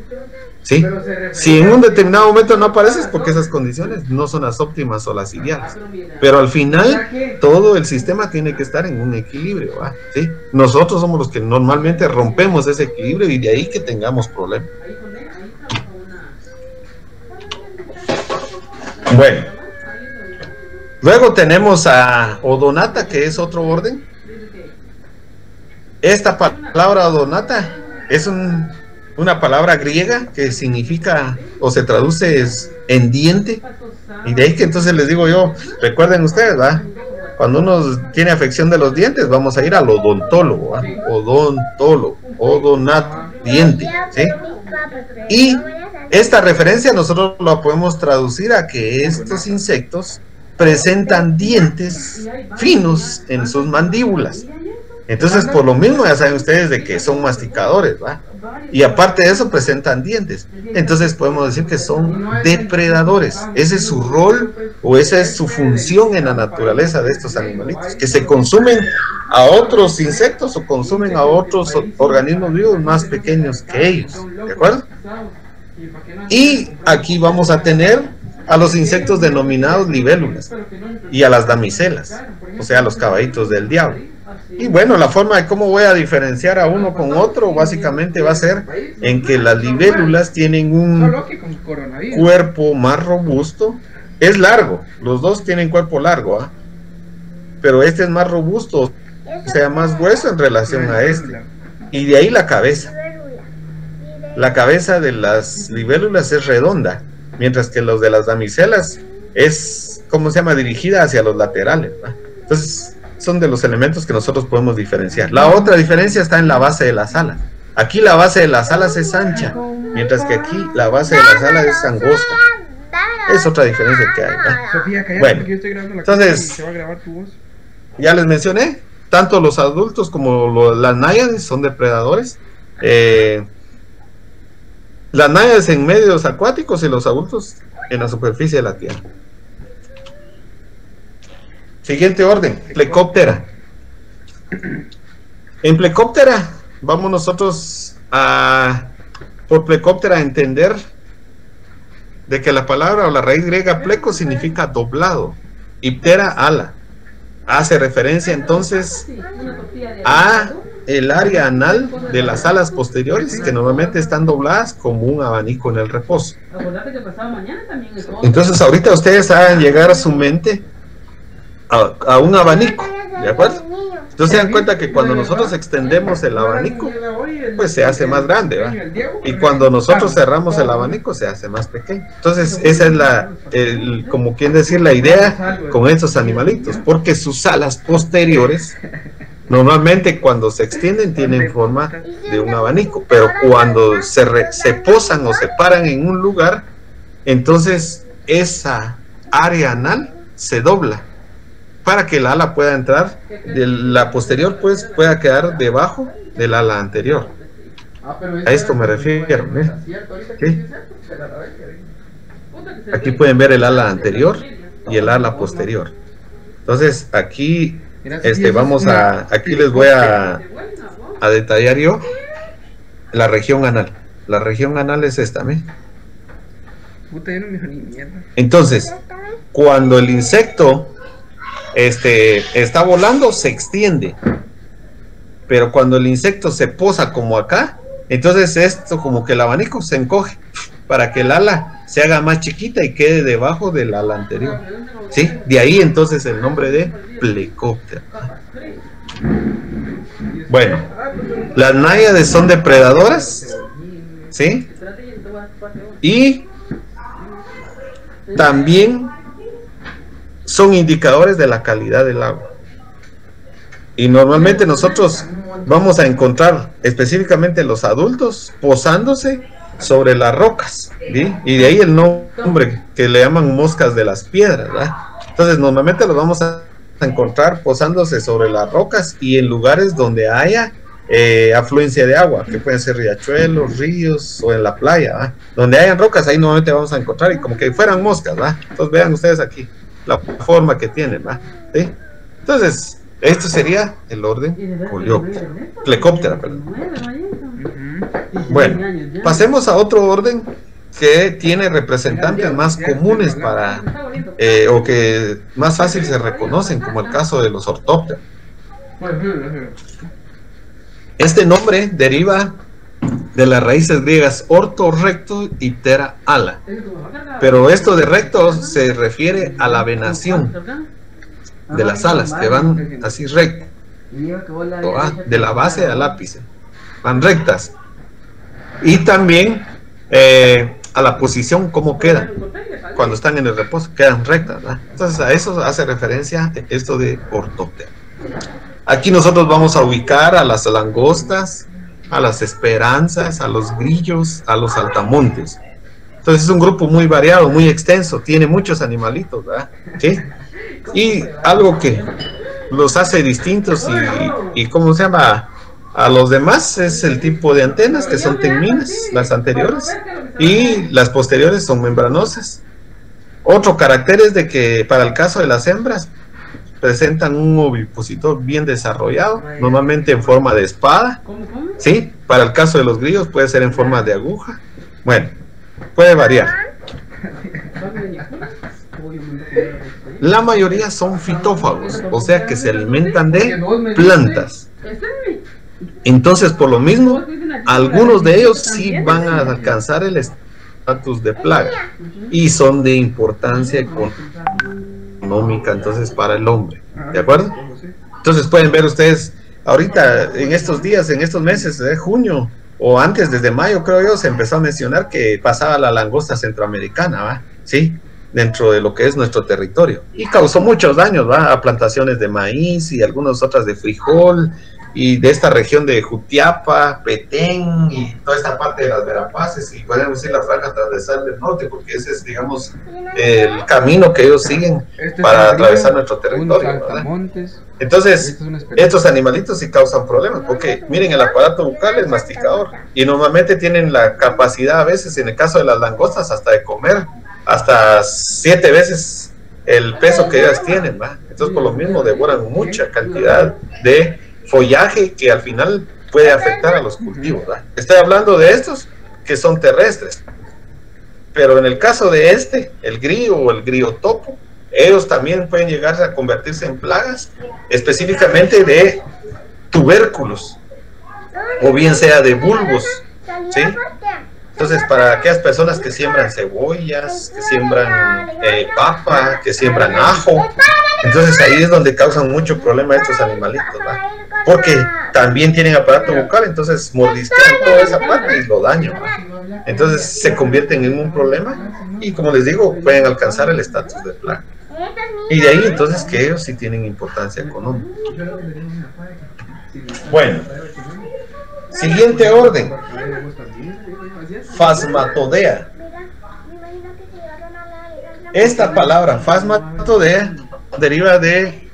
¿Sí? Si en un determinado momento no aparece es porque esas condiciones no son las óptimas o las ideales. Pero al final todo el sistema tiene que estar en un equilibrio, ¿sí? Nosotros somos los que normalmente rompemos ese equilibrio y de ahí que tengamos problemas. Bueno, luego tenemos a odonata, que es otro orden. Esta palabra odonata es una palabra griega que significa o se traduce en diente, y de ahí que entonces les digo yo, recuerden ustedes, ¿va? Cuando uno tiene afección de los dientes, vamos a ir al odontólogo, ¿va? Odontólogo, odonato, diente, ¿sí? Y esta referencia nosotros la podemos traducir a que estos insectos presentan dientes finos en sus mandíbulas. Entonces, por lo mismo, ya saben ustedes de que son masticadores, ¿va? Y aparte de eso, presentan dientes. Entonces, podemos decir que son depredadores. Ese es su rol o esa es su función en la naturaleza de estos animalitos, que se consumen a otros insectos o consumen a otros organismos vivos más pequeños que ellos. ¿De acuerdo? Y aquí vamos a tener a los insectos denominados libélulas y a las damiselas, o sea, los caballitos del diablo. Y bueno, la forma de cómo voy a diferenciar a uno con otro básicamente va a ser en que las libélulas tienen un cuerpo más robusto. Es largo, los dos tienen cuerpo largo, ¿eh? Pero este es más robusto, o sea, más grueso en relación a este. Y de ahí la cabeza. La cabeza de las libélulas es redonda, mientras que los de las damiselas es, ¿cómo se llama?, dirigida hacia los laterales, ¿va? Entonces, son de los elementos que nosotros podemos diferenciar. La otra diferencia está en la base de las alas. Aquí la base de las alas es ancha, mientras que aquí la base de las alas es angosta. Es otra diferencia que hay, ¿no? Bueno, entonces, ya les mencioné, tanto los adultos como las náyades son depredadores. Las náyades en medios acuáticos y los adultos en la superficie de la tierra. Siguiente orden, Plecóptera. En Plecóptera vamos nosotros por Plecóptera a entender de que la palabra o la raíz griega pleco significa doblado y ptera ala. Hace referencia entonces a el área anal de las alas posteriores, que normalmente están dobladas como un abanico en el reposo. Entonces ahorita ustedes hagan llegar a su mente a un abanico, ¿de acuerdo? Entonces se dan cuenta que cuando nosotros extendemos el abanico, pues se hace más grande, ¿va? Y cuando nosotros cerramos el abanico, se hace más pequeño. Entonces esa es como quien decir, la idea con estos animalitos, porque sus alas posteriores normalmente cuando se extienden tienen forma de un abanico, pero cuando se posan o se paran en un lugar, entonces esa área anal se dobla para que el ala pueda entrar, la posterior pues pueda quedar debajo del ala anterior. A esto me refiero, ¿eh? ¿Sí? Aquí pueden ver el ala anterior y el ala posterior. Entonces aquí aquí les voy a detallar yo la región anal. La región anal es esta, ¿ves? Entonces, cuando el insecto está volando, se extiende, pero cuando el insecto se posa como acá, entonces esto como que el abanico se encoge para que el ala se haga más chiquita y quede debajo del ala anterior, ¿sí? De ahí entonces el nombre de Plecóptera. Bueno, las náyades son depredadoras, ¿sí? Y también son indicadores de la calidad del agua. Y normalmente nosotros vamos a encontrar específicamente los adultos posándose sobre las rocas, ¿sí? Y de ahí el nombre que le llaman moscas de las piedras, ¿verdad? Entonces normalmente los vamos a encontrar posándose sobre las rocas y en lugares donde haya afluencia de agua, que pueden ser riachuelos, ríos o en la playa, ¿verdad? Donde hayan rocas, ahí normalmente vamos a encontrar y como que fueran moscas, ¿verdad? Entonces vean ustedes aquí, la forma que tienen, ¿va? ¿Sí? Entonces, esto sería el orden Plecóptera, perdón. Bueno, pasemos a otro orden que tiene representantes más comunes para, o que más fácil se reconocen, como el caso de los ortópteros. Este nombre deriva de las raíces griegas orto, recto y tera, ala. Pero esto de recto se refiere a la venación de las alas, que van así recto, de la base al ápice, van rectas. Y también a la posición, cómo quedan cuando están en el reposo, quedan rectas, ¿verdad? Entonces a eso hace referencia esto de ortóptera. Aquí nosotros vamos a ubicar a las langostas, a las esperanzas, a los grillos, a los saltamontes. Entonces es un grupo muy variado, muy extenso, tiene muchos animalitos, ¿verdad? ¿Sí? Y algo que los hace distintos y ¿cómo se llama? A los demás es el tipo de antenas, que son tegminas, las anteriores, y las posteriores son membranosas. Otro carácter es de que para el caso de las hembras presentan un ovipositor bien desarrollado, normalmente en forma de espada. Sí, para el caso de los grillos puede ser en forma de aguja. Bueno, puede variar. La mayoría son fitófagos, o sea que se alimentan de plantas. Entonces, por lo mismo, algunos de ellos sí van a alcanzar el estatus de plaga y son de importancia económica, entonces, para el hombre. ¿De acuerdo? Entonces pueden ver ustedes, ahorita, en estos días, en estos meses de junio, o antes, desde mayo, creo yo, se empezó a mencionar que pasaba la langosta centroamericana, ¿va? ¿Sí? Dentro de lo que es nuestro territorio. Y causó muchos daños, ¿va? A plantaciones de maíz y algunas otras de frijol, y de esta región de Jutiapa, Petén y toda esta parte de las Verapaces, y podemos decir la franja transversal del norte, porque ese es, digamos, el camino que ellos siguen para atravesar nuestro territorio, ¿verdad? Entonces, estos animalitos sí causan problemas, porque miren, el aparato bucal es masticador, y normalmente tienen la capacidad a veces, en el caso de las langostas, hasta de comer hasta 7 veces el peso que ellas tienen, ¿va? Entonces, por lo mismo, devoran mucha cantidad de follaje que al final puede afectar a los cultivos, ¿verdad? Estoy hablando de estos que son terrestres, pero en el caso de el grillo o el grillo topo, ellos también pueden llegar a convertirse en plagas, específicamente de tubérculos, o bien sea de bulbos, ¿sí? Entonces, para aquellas personas que siembran cebollas, que siembran papa, que siembran ajo, entonces ahí es donde causan mucho problema estos animalitos, ¿verdad? Porque también tienen aparato bucal, entonces mordisquean toda esa parte y lo dañan, ¿verdad? Entonces se convierten en un problema y, como les digo, pueden alcanzar el estatus de plaga. Y de ahí entonces que ellos sí tienen importancia económica. Bueno, siguiente orden. Phasmatodea. Esta palabra Phasmatodea deriva de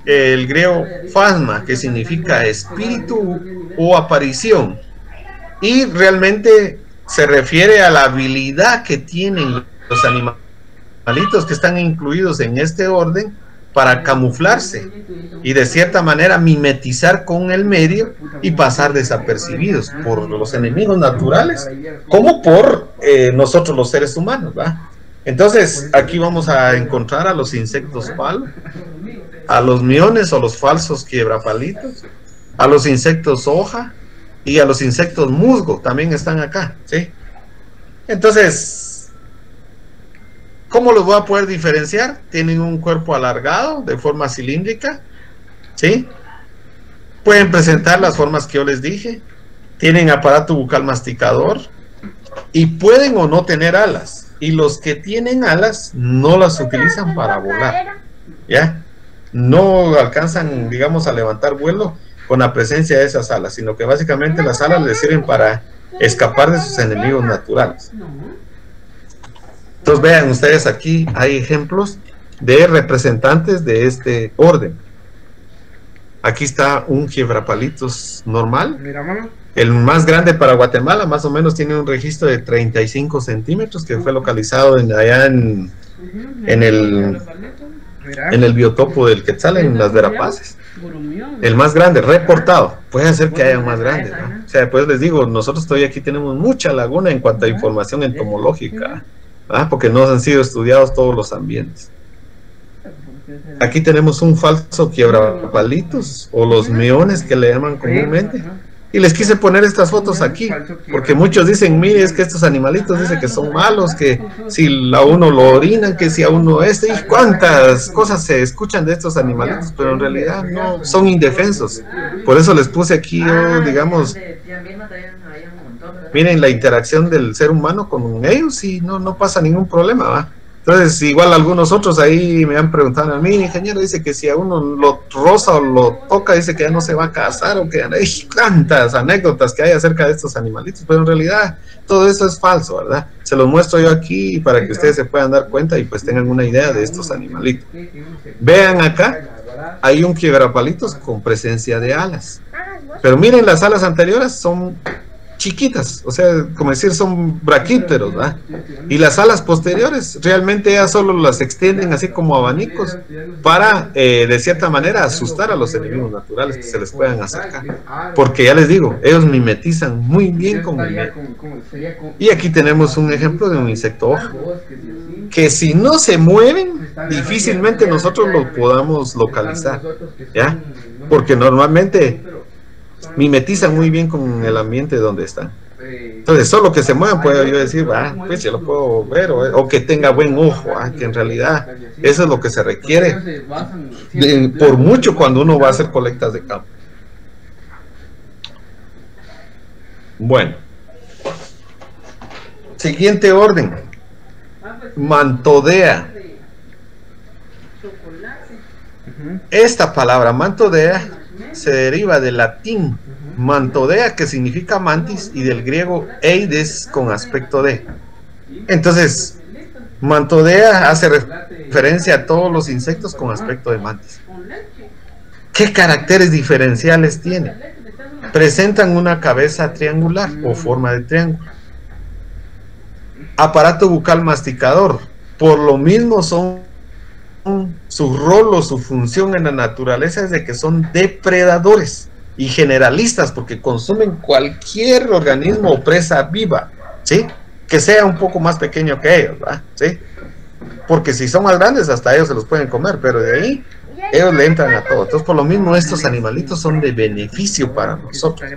el griego phasma, que significa espíritu o aparición, y realmente se refiere a la habilidad que tienen los animalitos que están incluidos en este orden para camuflarse y de cierta manera mimetizar con el medio y pasar desapercibidos por los enemigos naturales como por nosotros los seres humanos, ¿va? Entonces aquí vamos a encontrar a los insectos palo, a los miones o los falsos quiebrapalitos, a los insectos hoja y a los insectos musgo, también están acá, ¿sí? Entonces, ¿cómo los voy a poder diferenciar? Tienen un cuerpo alargado de forma cilíndrica, ¿sí? Pueden presentar las formas que yo les dije, tienen aparato bucal masticador y pueden o no tener alas, y los que tienen alas no las utilizan para volar, ¿ya? No alcanzan, digamos, a levantar vuelo con la presencia de esas alas, sino que básicamente las alas les sirven para escapar de sus enemigos naturales. Entonces vean ustedes, aquí hay ejemplos de representantes de este orden. Aquí está un quiebrapalitos normal. El más grande para Guatemala, más o menos tiene un registro de 35 centímetros, que fue localizado allá en el en el biotopo del Quetzal, en las Verapaces. El más grande, reportado. Puede ser que haya más grandes, ¿no? O sea, pues les digo, nosotros todavía aquí tenemos mucha laguna en cuanto a información entomológica, ¿ah? Porque no han sido estudiados todos los ambientes. Aquí tenemos un falso quiebrapalitos, o los meones que le llaman comúnmente. Y les quise poner estas fotos aquí, porque muchos dicen, mire, es que estos animalitos dicen que son malos, que si a uno lo orinan, que si a uno y cuántas cosas se escuchan de estos animalitos, pero en realidad no, son indefensos. Por eso les puse aquí, yo, digamos, miren la interacción del ser humano con ellos y no pasa ningún problema, ¿va? Entonces, igual algunos otros ahí me han preguntado a mí, ingeniero, dice que si a uno lo roza o lo toca, dice que ya no se va a casar, o que hay tantas anécdotas que hay acerca de estos animalitos, pero en realidad todo eso es falso, ¿verdad? Se los muestro yo aquí para que ustedes se puedan dar cuenta y pues tengan una idea de estos animalitos. Vean acá, hay un quiebrapalitos con presencia de alas, pero miren, las alas anteriores son chiquitas, o sea, como decir, son braquíteros, ¿verdad? Y las alas posteriores realmente ya solo las extienden así como abanicos para, de cierta manera, asustar a los enemigos naturales que se les puedan acercar, porque ya les digo, ellos mimetizan muy bien con el medio. Y aquí tenemos un ejemplo de un insecto ojo, que si no se mueven, difícilmente nosotros lo podamos localizar, ¿ya? Porque normalmente mimetizan muy bien con el ambiente donde están. Entonces, solo que se muevan, puedo yo decir, pues ya lo puedo ver, o que tenga buen ojo, que en realidad eso es lo que se requiere, por mucho cuando uno va a hacer colectas de campo. Bueno, siguiente orden, Mantodea. Esta palabra, Mantodea, se deriva del latín Mantodea, que significa mantis, y del griego eides, con aspecto de. Entonces, Mantodea hace referencia a todos los insectos con aspecto de mantis. ¿Qué caracteres diferenciales tiene? Presentan una cabeza triangular o forma de triángulo, aparato bucal masticador, por lo mismo su rol o su función en la naturaleza es de que son depredadores y generalistas, porque consumen cualquier organismo o presa viva, ¿sí? Que sea un poco más pequeño que ellos, ¿verdad? ¿Sí? Porque si son más grandes, hasta ellos se los pueden comer, pero de ahí ellos le entran a todo. Entonces, por lo mismo, estos animalitos son de beneficio para nosotros.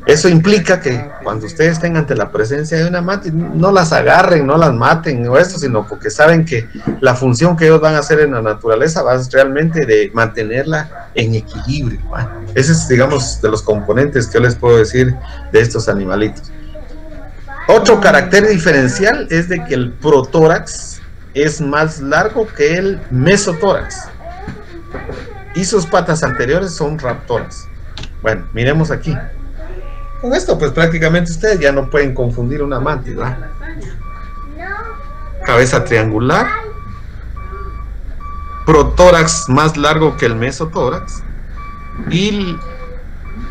Eso implica que cuando ustedes estén ante la presencia de una mantis, no las agarren, no las maten o esto, sino porque saben que la función que ellos van a hacer en la naturaleza va a ser realmente de mantenerla en equilibrio, ¿va? Ese es, digamos, de los componentes que yo les puedo decir de estos animalitos. Otro carácter diferencial es de que el protórax es más largo que el mesotórax y sus patas anteriores son raptoras. Bueno, miremos aquí. Con esto pues prácticamente ustedes ya no pueden confundir una mantis, ¿verdad? Cabeza triangular, protórax más largo que el mesotórax y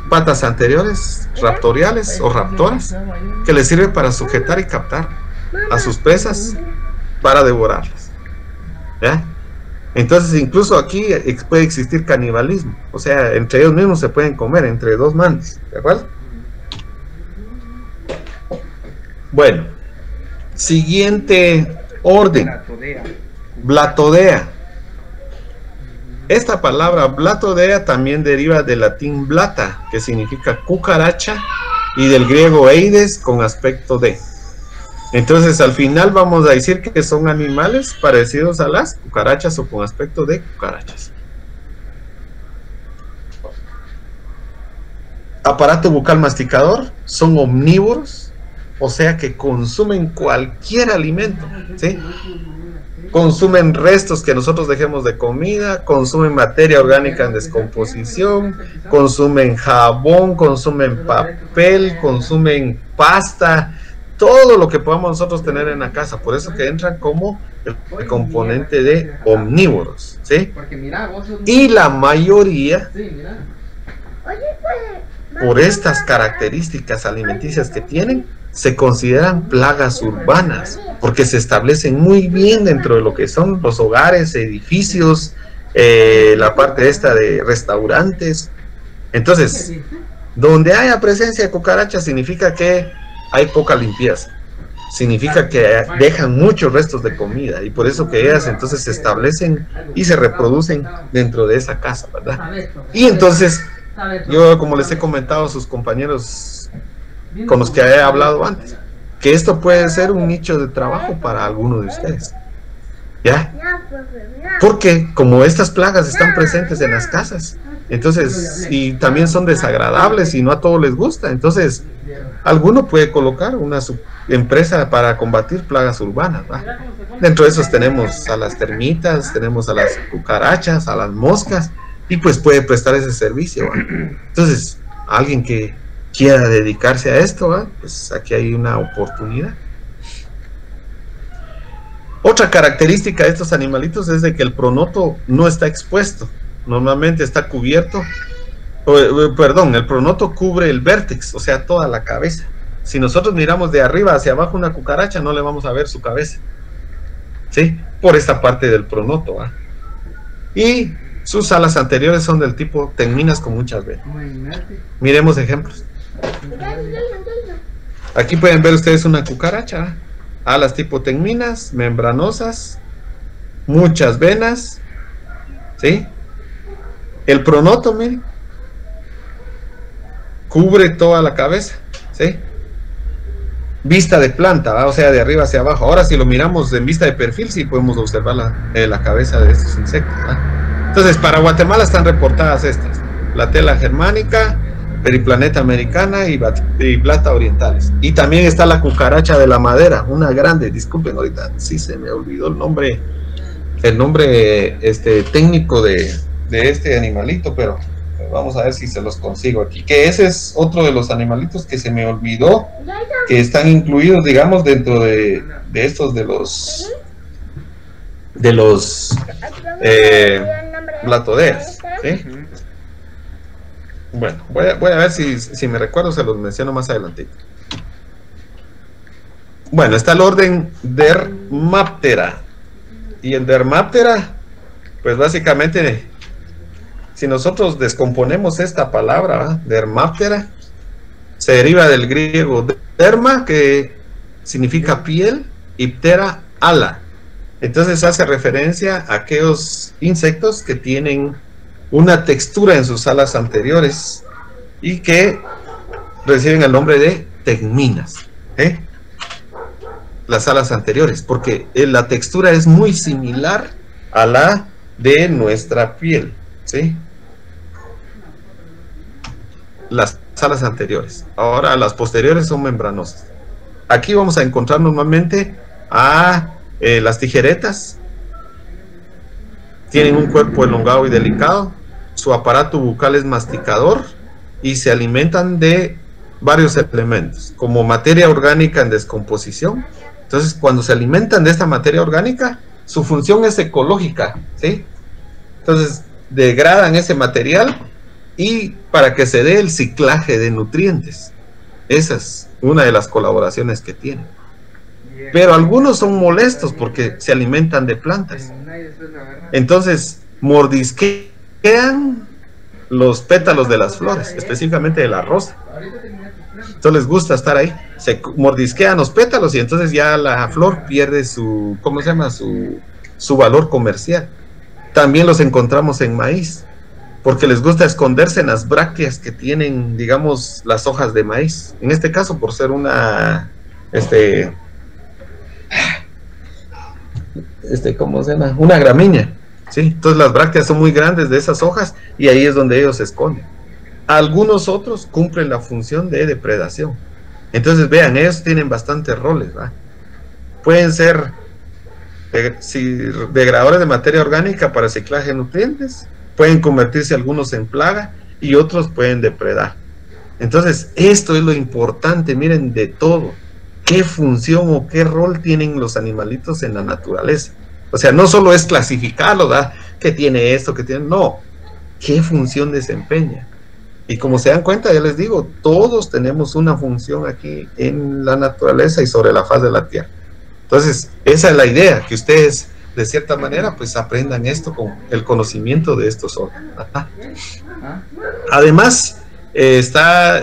patas anteriores raptoriales o raptoras, que les sirve para sujetar y captar a sus presas para devorarlas, ¿ya? Entonces incluso aquí puede existir canibalismo, o sea, entre ellos mismos se pueden comer, entre dos mantis, ¿de acuerdo? Bueno, siguiente orden, Blatodea. Esta palabra Blatodea también deriva del latín blata, que significa cucaracha, y del griego eides, con aspecto de. Entonces al final vamos a decir que son animales parecidos a las cucarachas o con aspecto de cucarachas. Aparato bucal masticador, son omnívoros, o sea que consumen cualquier alimento, ¿sí? Consumen restos que nosotros dejemos de comida, consumen materia orgánica en descomposición, consumen jabón, consumen papel, consumen pasta, todo lo que podamos nosotros tener en la casa. Por eso que entran como el componente de omnívoros, ¿sí? Y la mayoría, por estas características alimenticias que tienen, se consideran plagas urbanas, porque se establecen muy bien dentro de lo que son los hogares, edificios, la parte esta de restaurantes. Entonces, donde haya presencia de cucarachas significa que hay poca limpieza, significa que dejan muchos restos de comida, y por eso que ellas entonces se establecen y se reproducen dentro de esa casa, ¿verdad? Y entonces, yo, como les he comentado a sus compañeros con los que he hablado antes, que esto puede ser un nicho de trabajo para alguno de ustedes, ¿ya? Porque como estas plagas están presentes en las casas, entonces, y también son desagradables y no a todos les gusta, entonces alguno puede colocar una empresa para combatir plagas urbanas, ¿va? Dentro de esos tenemos a las termitas, tenemos a las cucarachas, a las moscas, y pues puede prestar ese servicio, ¿va? Entonces, alguien que quiera dedicarse a esto, ¿va? Pues aquí hay una oportunidad. Otra característica de estos animalitos es de que el pronoto no está expuesto, normalmente está cubierto, perdón, el pronoto cubre el vértex, o sea, toda la cabeza. Si nosotros miramos de arriba hacia abajo una cucaracha, no le vamos a ver su cabeza, ¿sí? Por esta parte del pronoto, ¿va? Y sus alas anteriores son del tipo tegminas con muchas venas. Miremos ejemplos. Aquí pueden ver ustedes una cucaracha, ¿va? Alas tipo tegminas, membranosas, muchas venas, ¿sí? El pronoto, miren, cubre toda la cabeza, ¿sí? Vista de planta, ¿va? O sea, de arriba hacia abajo. Ahora, si lo miramos en vista de perfil, sí podemos observar la cabeza de estos insectos, ¿va? Entonces, para Guatemala están reportadas estas: la tela germánica, periplaneta americana y plata orientales. Y también está la cucaracha de la madera, una grande, disculpen ahorita, sí se me olvidó el nombre técnico de este animalito, pero vamos a ver si se los consigo aquí, que ese es otro de los animalitos que se me olvidó, que están incluidos, digamos, dentro de estos de los platodeas, ¿sí? Bueno, voy a ver si me recuerdo, se los menciono más adelante. Bueno, está el orden Dermaptera. Y el Dermaptera, pues básicamente, si nosotros descomponemos esta palabra, ¿va? Dermaptera, se deriva del griego derma, que significa piel, y ptera, ala. Entonces hace referencia a aquellos insectos que tienen una textura en sus alas anteriores y que reciben el nombre de tegminas, ¿eh? Las alas anteriores, porque la textura es muy similar a la de nuestra piel, ¿sí? Las alas anteriores. Ahora las posteriores son membranosas. Aquí vamos a encontrar normalmente a las tijeretas. Tienen un cuerpo elongado y delicado. Su aparato bucal es masticador y se alimentan de varios elementos, como materia orgánica en descomposición. Entonces, cuando se alimentan de esta materia orgánica, su función es ecológica, ¿sí? Entonces, degradan ese material y para que se dé el ciclaje de nutrientes. Esa es una de las colaboraciones que tienen. Pero algunos son molestos porque se alimentan de plantas. Entonces, mordisquean los pétalos de las flores, específicamente de la rosa. Entonces les gusta estar ahí. Se mordisquean los pétalos y entonces ya la flor pierde su, ¿cómo se llama? Su valor comercial. También los encontramos en maíz, porque les gusta esconderse en las brácteas que tienen, digamos, las hojas de maíz. En este caso, por ser una, ¿cómo se llama? Una gramínea, ¿sí? Entonces las brácteas son muy grandes de esas hojas y ahí es donde ellos se esconden. Algunos otros cumplen la función de depredación. Entonces vean, ellos tienen bastantes roles, ¿va? Pueden ser degradadores de materia orgánica para ciclaje de nutrientes, pueden convertirse algunos en plaga y otros pueden depredar. Entonces esto es lo importante, miren, de todo. ¿Qué función o qué rol tienen los animalitos en la naturaleza? O sea, no solo es clasificarlo, ¿verdad? ¿Qué tiene esto? ¿Qué tiene? No. ¿Qué función desempeña? Y como se dan cuenta, ya les digo, todos tenemos una función aquí en la naturaleza y sobre la faz de la tierra. Entonces, esa es la idea, que ustedes de cierta manera pues aprendan esto con el conocimiento de estos órganos. Además, está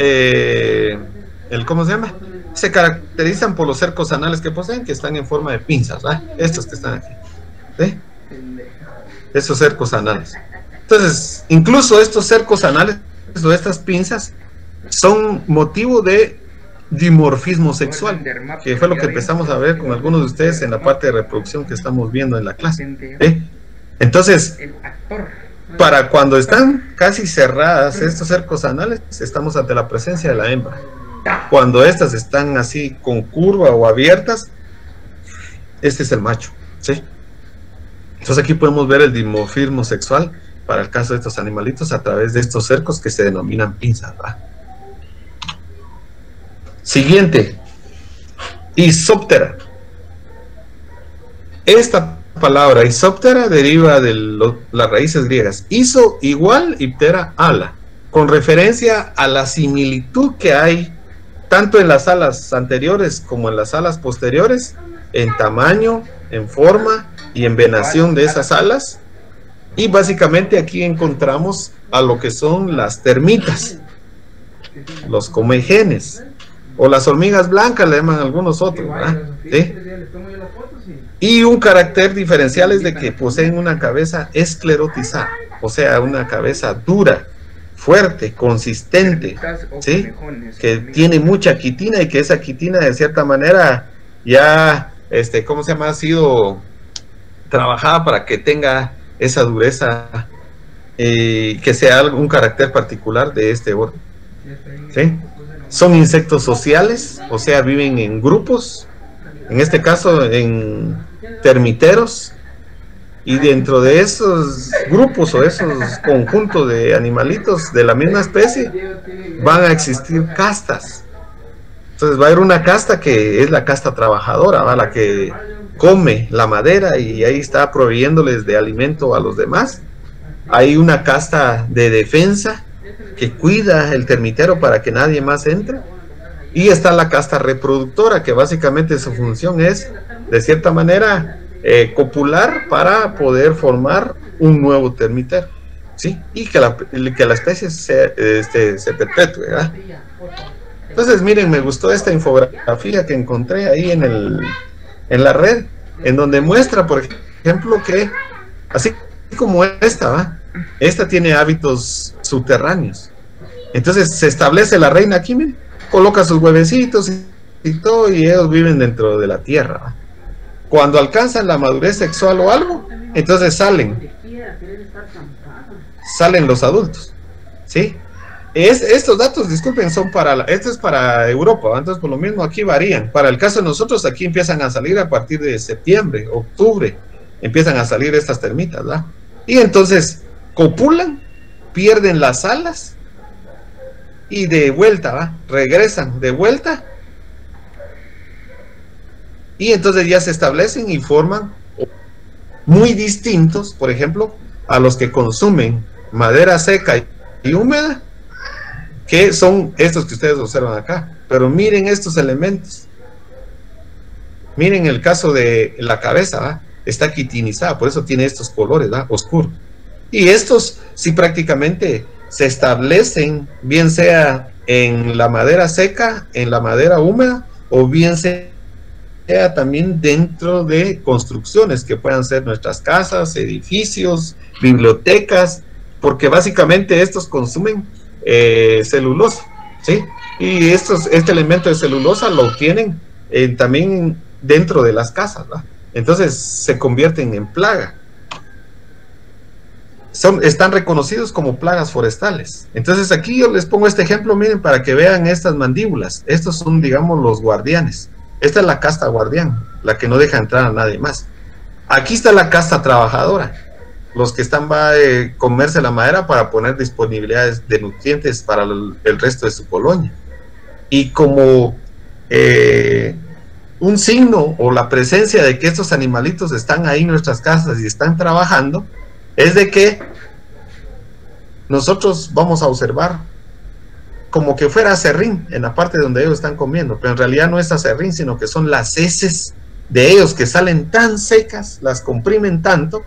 ¿cómo se llama? Se caracterizan por los cercos anales que poseen, que están en forma de pinzas, ¿verdad? Estos que están aquí, ¿sí? Esos cercos anales. Entonces, incluso estos cercos anales o estas pinzas son motivo de dimorfismo sexual, que fue lo que empezamos a ver con algunos de ustedes en la parte de reproducción que estamos viendo en la clase, ¿sí? Entonces, para cuando están casi cerradas estos cercos anales, estamos ante la presencia de la hembra. Cuando estas están así con curva o abiertas, este es el macho, ¿sí? Entonces aquí podemos ver el dimorfismo sexual para el caso de estos animalitos a través de estos cercos que se denominan pinzas, ¿verdad? Siguiente, isóptera. Esta palabra isóptera deriva de las raíces griegas iso igual y ptera ala, con referencia a la similitud que hay tanto en las alas anteriores como en las alas posteriores, en tamaño, en forma y en venación de esas alas. Y básicamente aquí encontramos a lo que son las termitas, los comejenes, o las hormigas blancas, le llaman algunos otros, ¿verdad? ¿Sí? Y un carácter diferencial es de que poseen una cabeza esclerotizada, o sea, una cabeza dura, fuerte, consistente, ¿sí? Que tiene mucha quitina y que esa quitina de cierta manera ya, ¿cómo se llama? Ha sido trabajada para que tenga esa dureza y que sea un carácter particular de este orden, ¿sí? Son insectos sociales, o sea, viven en grupos, en este caso en termiteros, y dentro de esos grupos o esos conjuntos de animalitos de la misma especie van a existir castas. Entonces va a haber una casta que es la casta trabajadora, ¿va? La que come la madera y ahí está proveyéndoles de alimento a los demás. Hay una casta de defensa que cuida el termitero para que nadie más entre. Y está la casta reproductora, que básicamente su función es, de cierta manera, copular para poder formar un nuevo termitero, ¿sí? Y que la especie se perpetúe, ¿verdad? Entonces, miren, me gustó esta infografía que encontré ahí en la red, en donde muestra, por ejemplo, que así como esta, ¿va? Esta tiene hábitos subterráneos. Entonces se establece la reina aquí, miren, coloca sus huevecitos y todo, y ellos viven dentro de la tierra, ¿va? Cuando alcanzan la madurez sexual o algo, entonces salen los adultos, ¿sí? Estos datos, disculpen, son esto es para Europa, ¿va? Entonces por lo mismo aquí varían. Para el caso de nosotros, aquí empiezan a salir a partir de septiembre, octubre, empiezan a salir estas termitas, ¿verdad? Y entonces copulan, pierden las alas y de vuelta, ¿va? Regresan de vuelta. Y entonces ya se establecen y forman muy distintos, por ejemplo, a los que consumen madera seca y húmeda, que son estos que ustedes observan acá. Pero miren estos elementos. Miren el caso de la cabeza, ¿va? Está quitinizada, por eso tiene estos colores, ¿va? Oscuros. Y estos sí prácticamente se establecen, bien sea en la madera seca, en la madera húmeda, o bien sea también dentro de construcciones que puedan ser nuestras casas, edificios, bibliotecas, porque básicamente estos consumen celulosa, ¿sí? Y este elemento de celulosa lo obtienen también dentro de las casas, ¿va? Entonces se convierten en plaga. Están reconocidos como plagas forestales. Entonces aquí yo les pongo este ejemplo, miren, para que vean estas mandíbulas. Estos son, digamos, los guardianes. Esta es la casta guardián, la que no deja entrar a nadie más. Aquí está la casta trabajadora, los que están va a comerse la madera para poner disponibilidades de nutrientes para el resto de su colonia. Y como un signo o la presencia de que estos animalitos están ahí en nuestras casas y están trabajando, es de que nosotros vamos a observar como que fuera aserrín en la parte donde ellos están comiendo, pero en realidad no es aserrín, sino que son las heces de ellos que salen tan secas, las comprimen tanto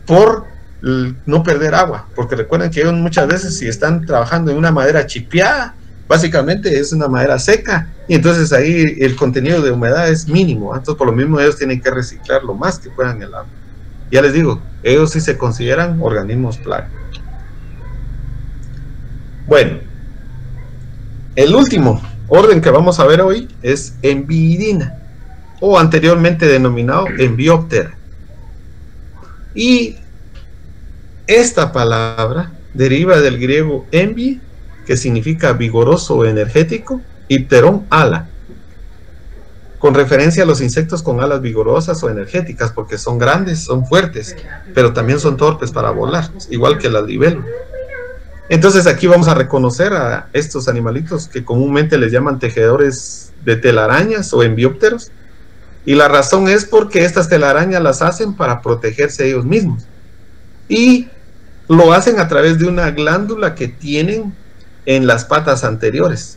por no perder agua, porque recuerden que ellos muchas veces si están trabajando en una madera chipeada, básicamente es una madera seca, y entonces ahí el contenido de humedad es mínimo, entonces por lo mismo ellos tienen que reciclar lo más que puedan el agua. Ya les digo, ellos sí se consideran organismos plaga. Bueno, el último orden que vamos a ver hoy es Envidina, o anteriormente denominado Envioptera. Y esta palabra deriva del griego envi, que significa vigoroso o energético, y pterón, ala, con referencia a los insectos con alas vigorosas o energéticas, porque son grandes, son fuertes, pero también son torpes para volar, igual que las libélulas. Entonces aquí vamos a reconocer a estos animalitos que comúnmente les llaman tejedores de telarañas o enviópteros, y la razón es porque estas telarañas las hacen para protegerse ellos mismos, y lo hacen a través de una glándula que tienen en las patas anteriores,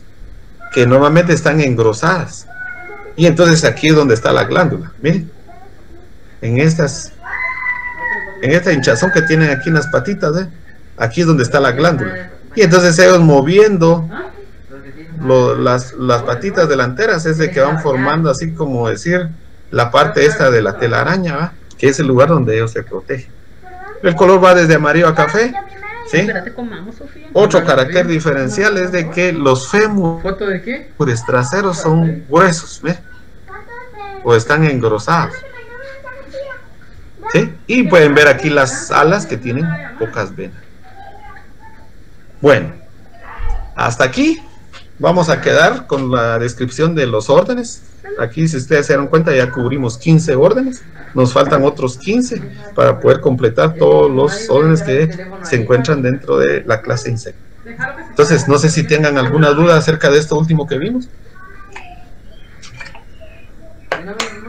que normalmente están engrosadas. Y entonces aquí es donde está la glándula. Miren, en esta hinchazón que tienen aquí en las patitas, aquí es donde está la glándula. Y entonces ellos moviendo las patitas delanteras es de que van formando, así como decir, la parte esta de la telaraña, ¿va? Que es el lugar donde ellos se protegen. El color va desde amarillo a café, ¿sí? Otro carácter diferencial es de que los fémures traseros son gruesos, ¿ves? O están engrosados, ¿sí? Y pueden ver aquí las alas que tienen pocas venas. Bueno, hasta aquí vamos a quedar con la descripción de los órdenes. Aquí, si ustedes se dan cuenta, ya cubrimos 15 órdenes. Nos faltan otros 15 para poder completar todos los órdenes que se encuentran dentro de la clase insecto. Entonces, no sé si tengan alguna duda acerca de esto último que vimos.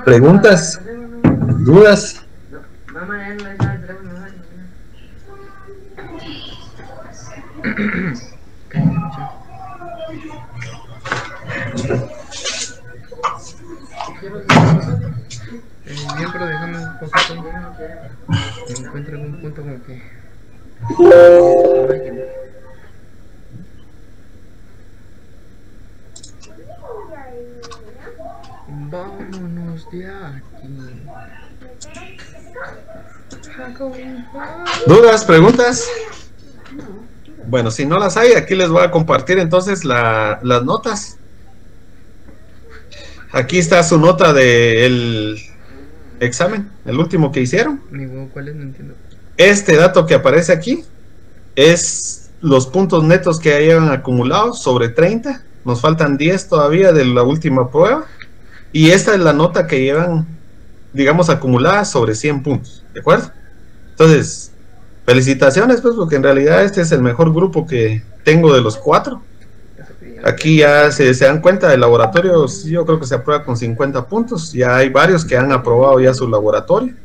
¿Preguntas? ¿Dudas? Bien, pero déjame un poquito. Me encuentro en un punto como que. Vámonos de aquí. ¿Dudas? ¿Preguntas? Bueno, si no las hay, aquí les voy a compartir entonces las notas. Aquí está su nota del examen, el último que hicieron. ¿Cuál es? No entiendo. Este dato que aparece aquí es los puntos netos que llevan acumulados sobre 30. Nos faltan 10 todavía de la última prueba. Y esta es la nota que llevan, digamos, acumulada sobre 100 puntos. ¿De acuerdo? Entonces, felicitaciones, pues, porque en realidad este es el mejor grupo que tengo de los 4. Aquí ya se dan cuenta, el laboratorio yo creo que se aprueba con 50 puntos. Ya hay varios que han aprobado ya su laboratorio.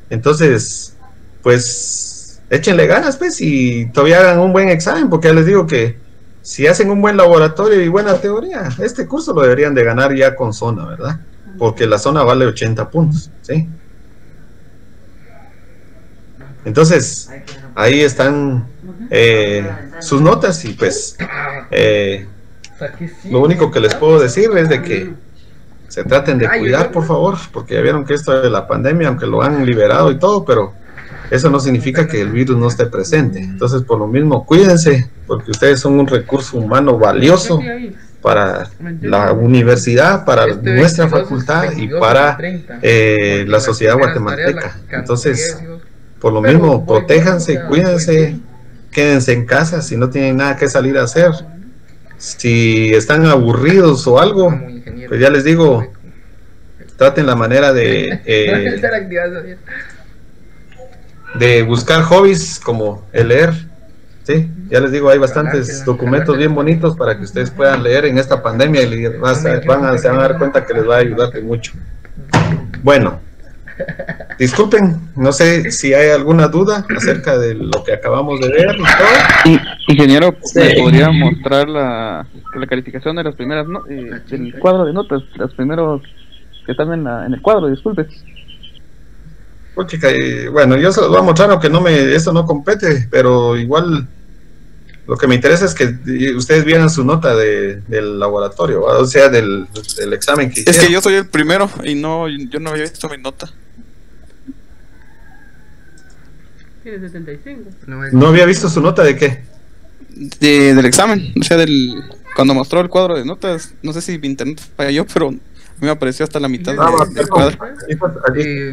Entonces, pues, échenle ganas, pues, y todavía hagan un buen examen, porque ya les digo que si hacen un buen laboratorio y buena teoría, este curso lo deberían de ganar ya con zona, ¿verdad? Porque la zona vale 80 puntos, ¿sí? Entonces, ahí están sus notas y pues lo único que les puedo decir es de que se traten de cuidar, por favor, porque ya vieron que esto de la pandemia, aunque lo han liberado y todo, pero eso no significa que el virus no esté presente. Entonces, por lo mismo, cuídense, porque ustedes son un recurso humano valioso para la universidad, para nuestra facultad y para la sociedad guatemalteca. Entonces, por lo mismo, protéjanse, cuídense, quédense en casa si no tienen nada que salir a hacer. Si están aburridos o algo, pues ya les digo, traten la manera de buscar hobbies como el leer. Sí, ya les digo, hay bastantes documentos bien bonitos para que ustedes puedan leer en esta pandemia y se van a dar cuenta que les va a ayudar de mucho. Bueno, disculpen, no sé si hay alguna duda acerca de lo que acabamos de ver y todo. Ingeniero, ¿me podría mostrar la calificación de las primeras del cuadro de notas, los primeros que están en el cuadro, disculpe. Porque, bueno, yo se los voy a mostrar, aunque eso no compete, pero igual lo que me interesa es que ustedes vieran su nota del laboratorio, o sea, del examen que Es que hicieron. yo soy el primero y yo no había visto mi nota. Tiene 75. ¿No había visto su nota de qué? Del examen, o sea, cuando mostró el cuadro de notas, no sé si mi internet falló, pero a mí me apareció hasta la mitad del cuadro.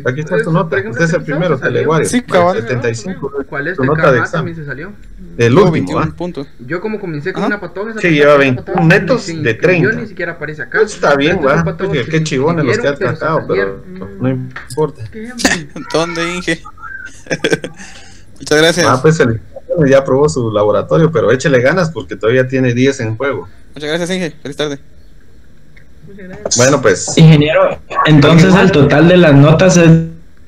Aquí está su nota, usted es el primero, Teleguario. Sí, cabal. 75. ¿Cuál es? Su El nota de Karma examen. también se salió. El Luego último, 21 puntos. Yo como comencé con Ajá. una patoja, esa Sí, patoja- lleva esa 21 patoja netos ni se de inscribió, 30. ni siquiera aparece acá. Pues está bien, Entonces, va. son patojas Qué que chivones los que has inscribieron, tratado, pero salieron. no importa. ¿Qué, hombre? ¿Dónde, Inge? Muchas gracias. Ah, pues ya aprobó su laboratorio, pero échele ganas porque todavía tiene 10 en juego. Muchas gracias, Inge. Feliz tarde. Muchas gracias. Bueno, pues, Ingeniero, entonces el total de las notas es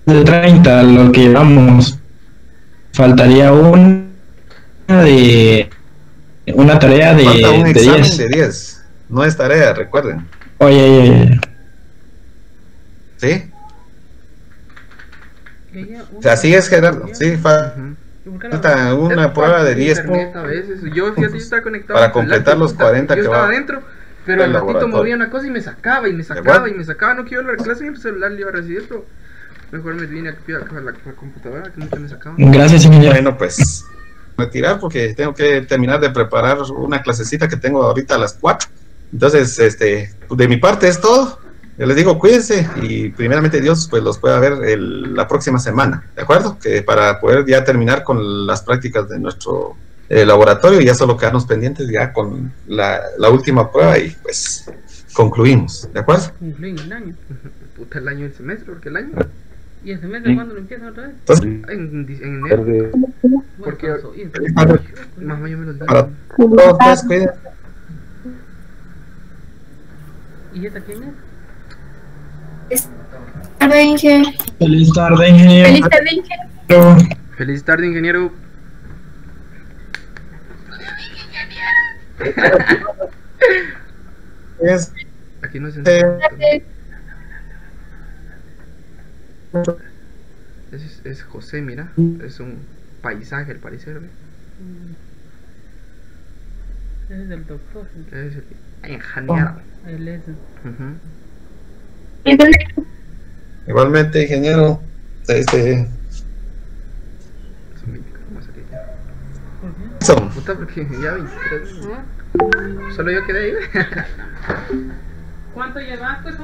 de 30, lo que llevamos. Faltaría una tarea falta un de examen 10. de 10. No es tarea, recuerden. Oye, ¿Sí? Ella, O sea, así es, Gerardo. Sí, falta una prueba de 10 internet a veces. Yo fíjate, yo estaba conectado para al completar laptop, los 40 yo que estaba va adentro, pero el al ratito laboratorio. movía una cosa y me sacaba y me acuerdo? sacaba y me sacaba. No quiero la clase y el celular le iba a recibir, pero mejor me vine aquí a la computadora que mucho me sacaba. gracias, ingeniero. Bueno, pues retirar porque tengo que terminar de preparar una clasecita que tengo ahorita a las 4. Entonces, de mi parte es todo. Yo les digo, cuídense y primeramente Dios pues los pueda ver la próxima semana, ¿de acuerdo? Que para poder ya terminar con las prácticas de nuestro laboratorio y ya solo quedarnos pendientes ya con la última prueba y pues concluimos, ¿de acuerdo? Cumplí el año. Puta, el año del semestre, porque el año. ¿Y el semestre cuándo lo empiezan otra vez? Entonces, En enero. Porque feliz tarde más o menos me lo para digo. todos, pues, cuídense. ¿Y esta quién es? Tarde, Inge. Feliz tarde, ingeniero. Feliz tarde, Inge. Feliz tarde, ingeniero. Cuídense. Aquí no se es José, mira. Es un paisaje al parecer, ¿ve? Ese es el doctor. Es el ingeniero. Él es. Ujú. Igualmente, ingeniero. Es un mítico, no sé qué. ¿Por qué? Son. Puta, porque ya 23. Solo yo quedé ahí. ¿Cuánto llevas? Pues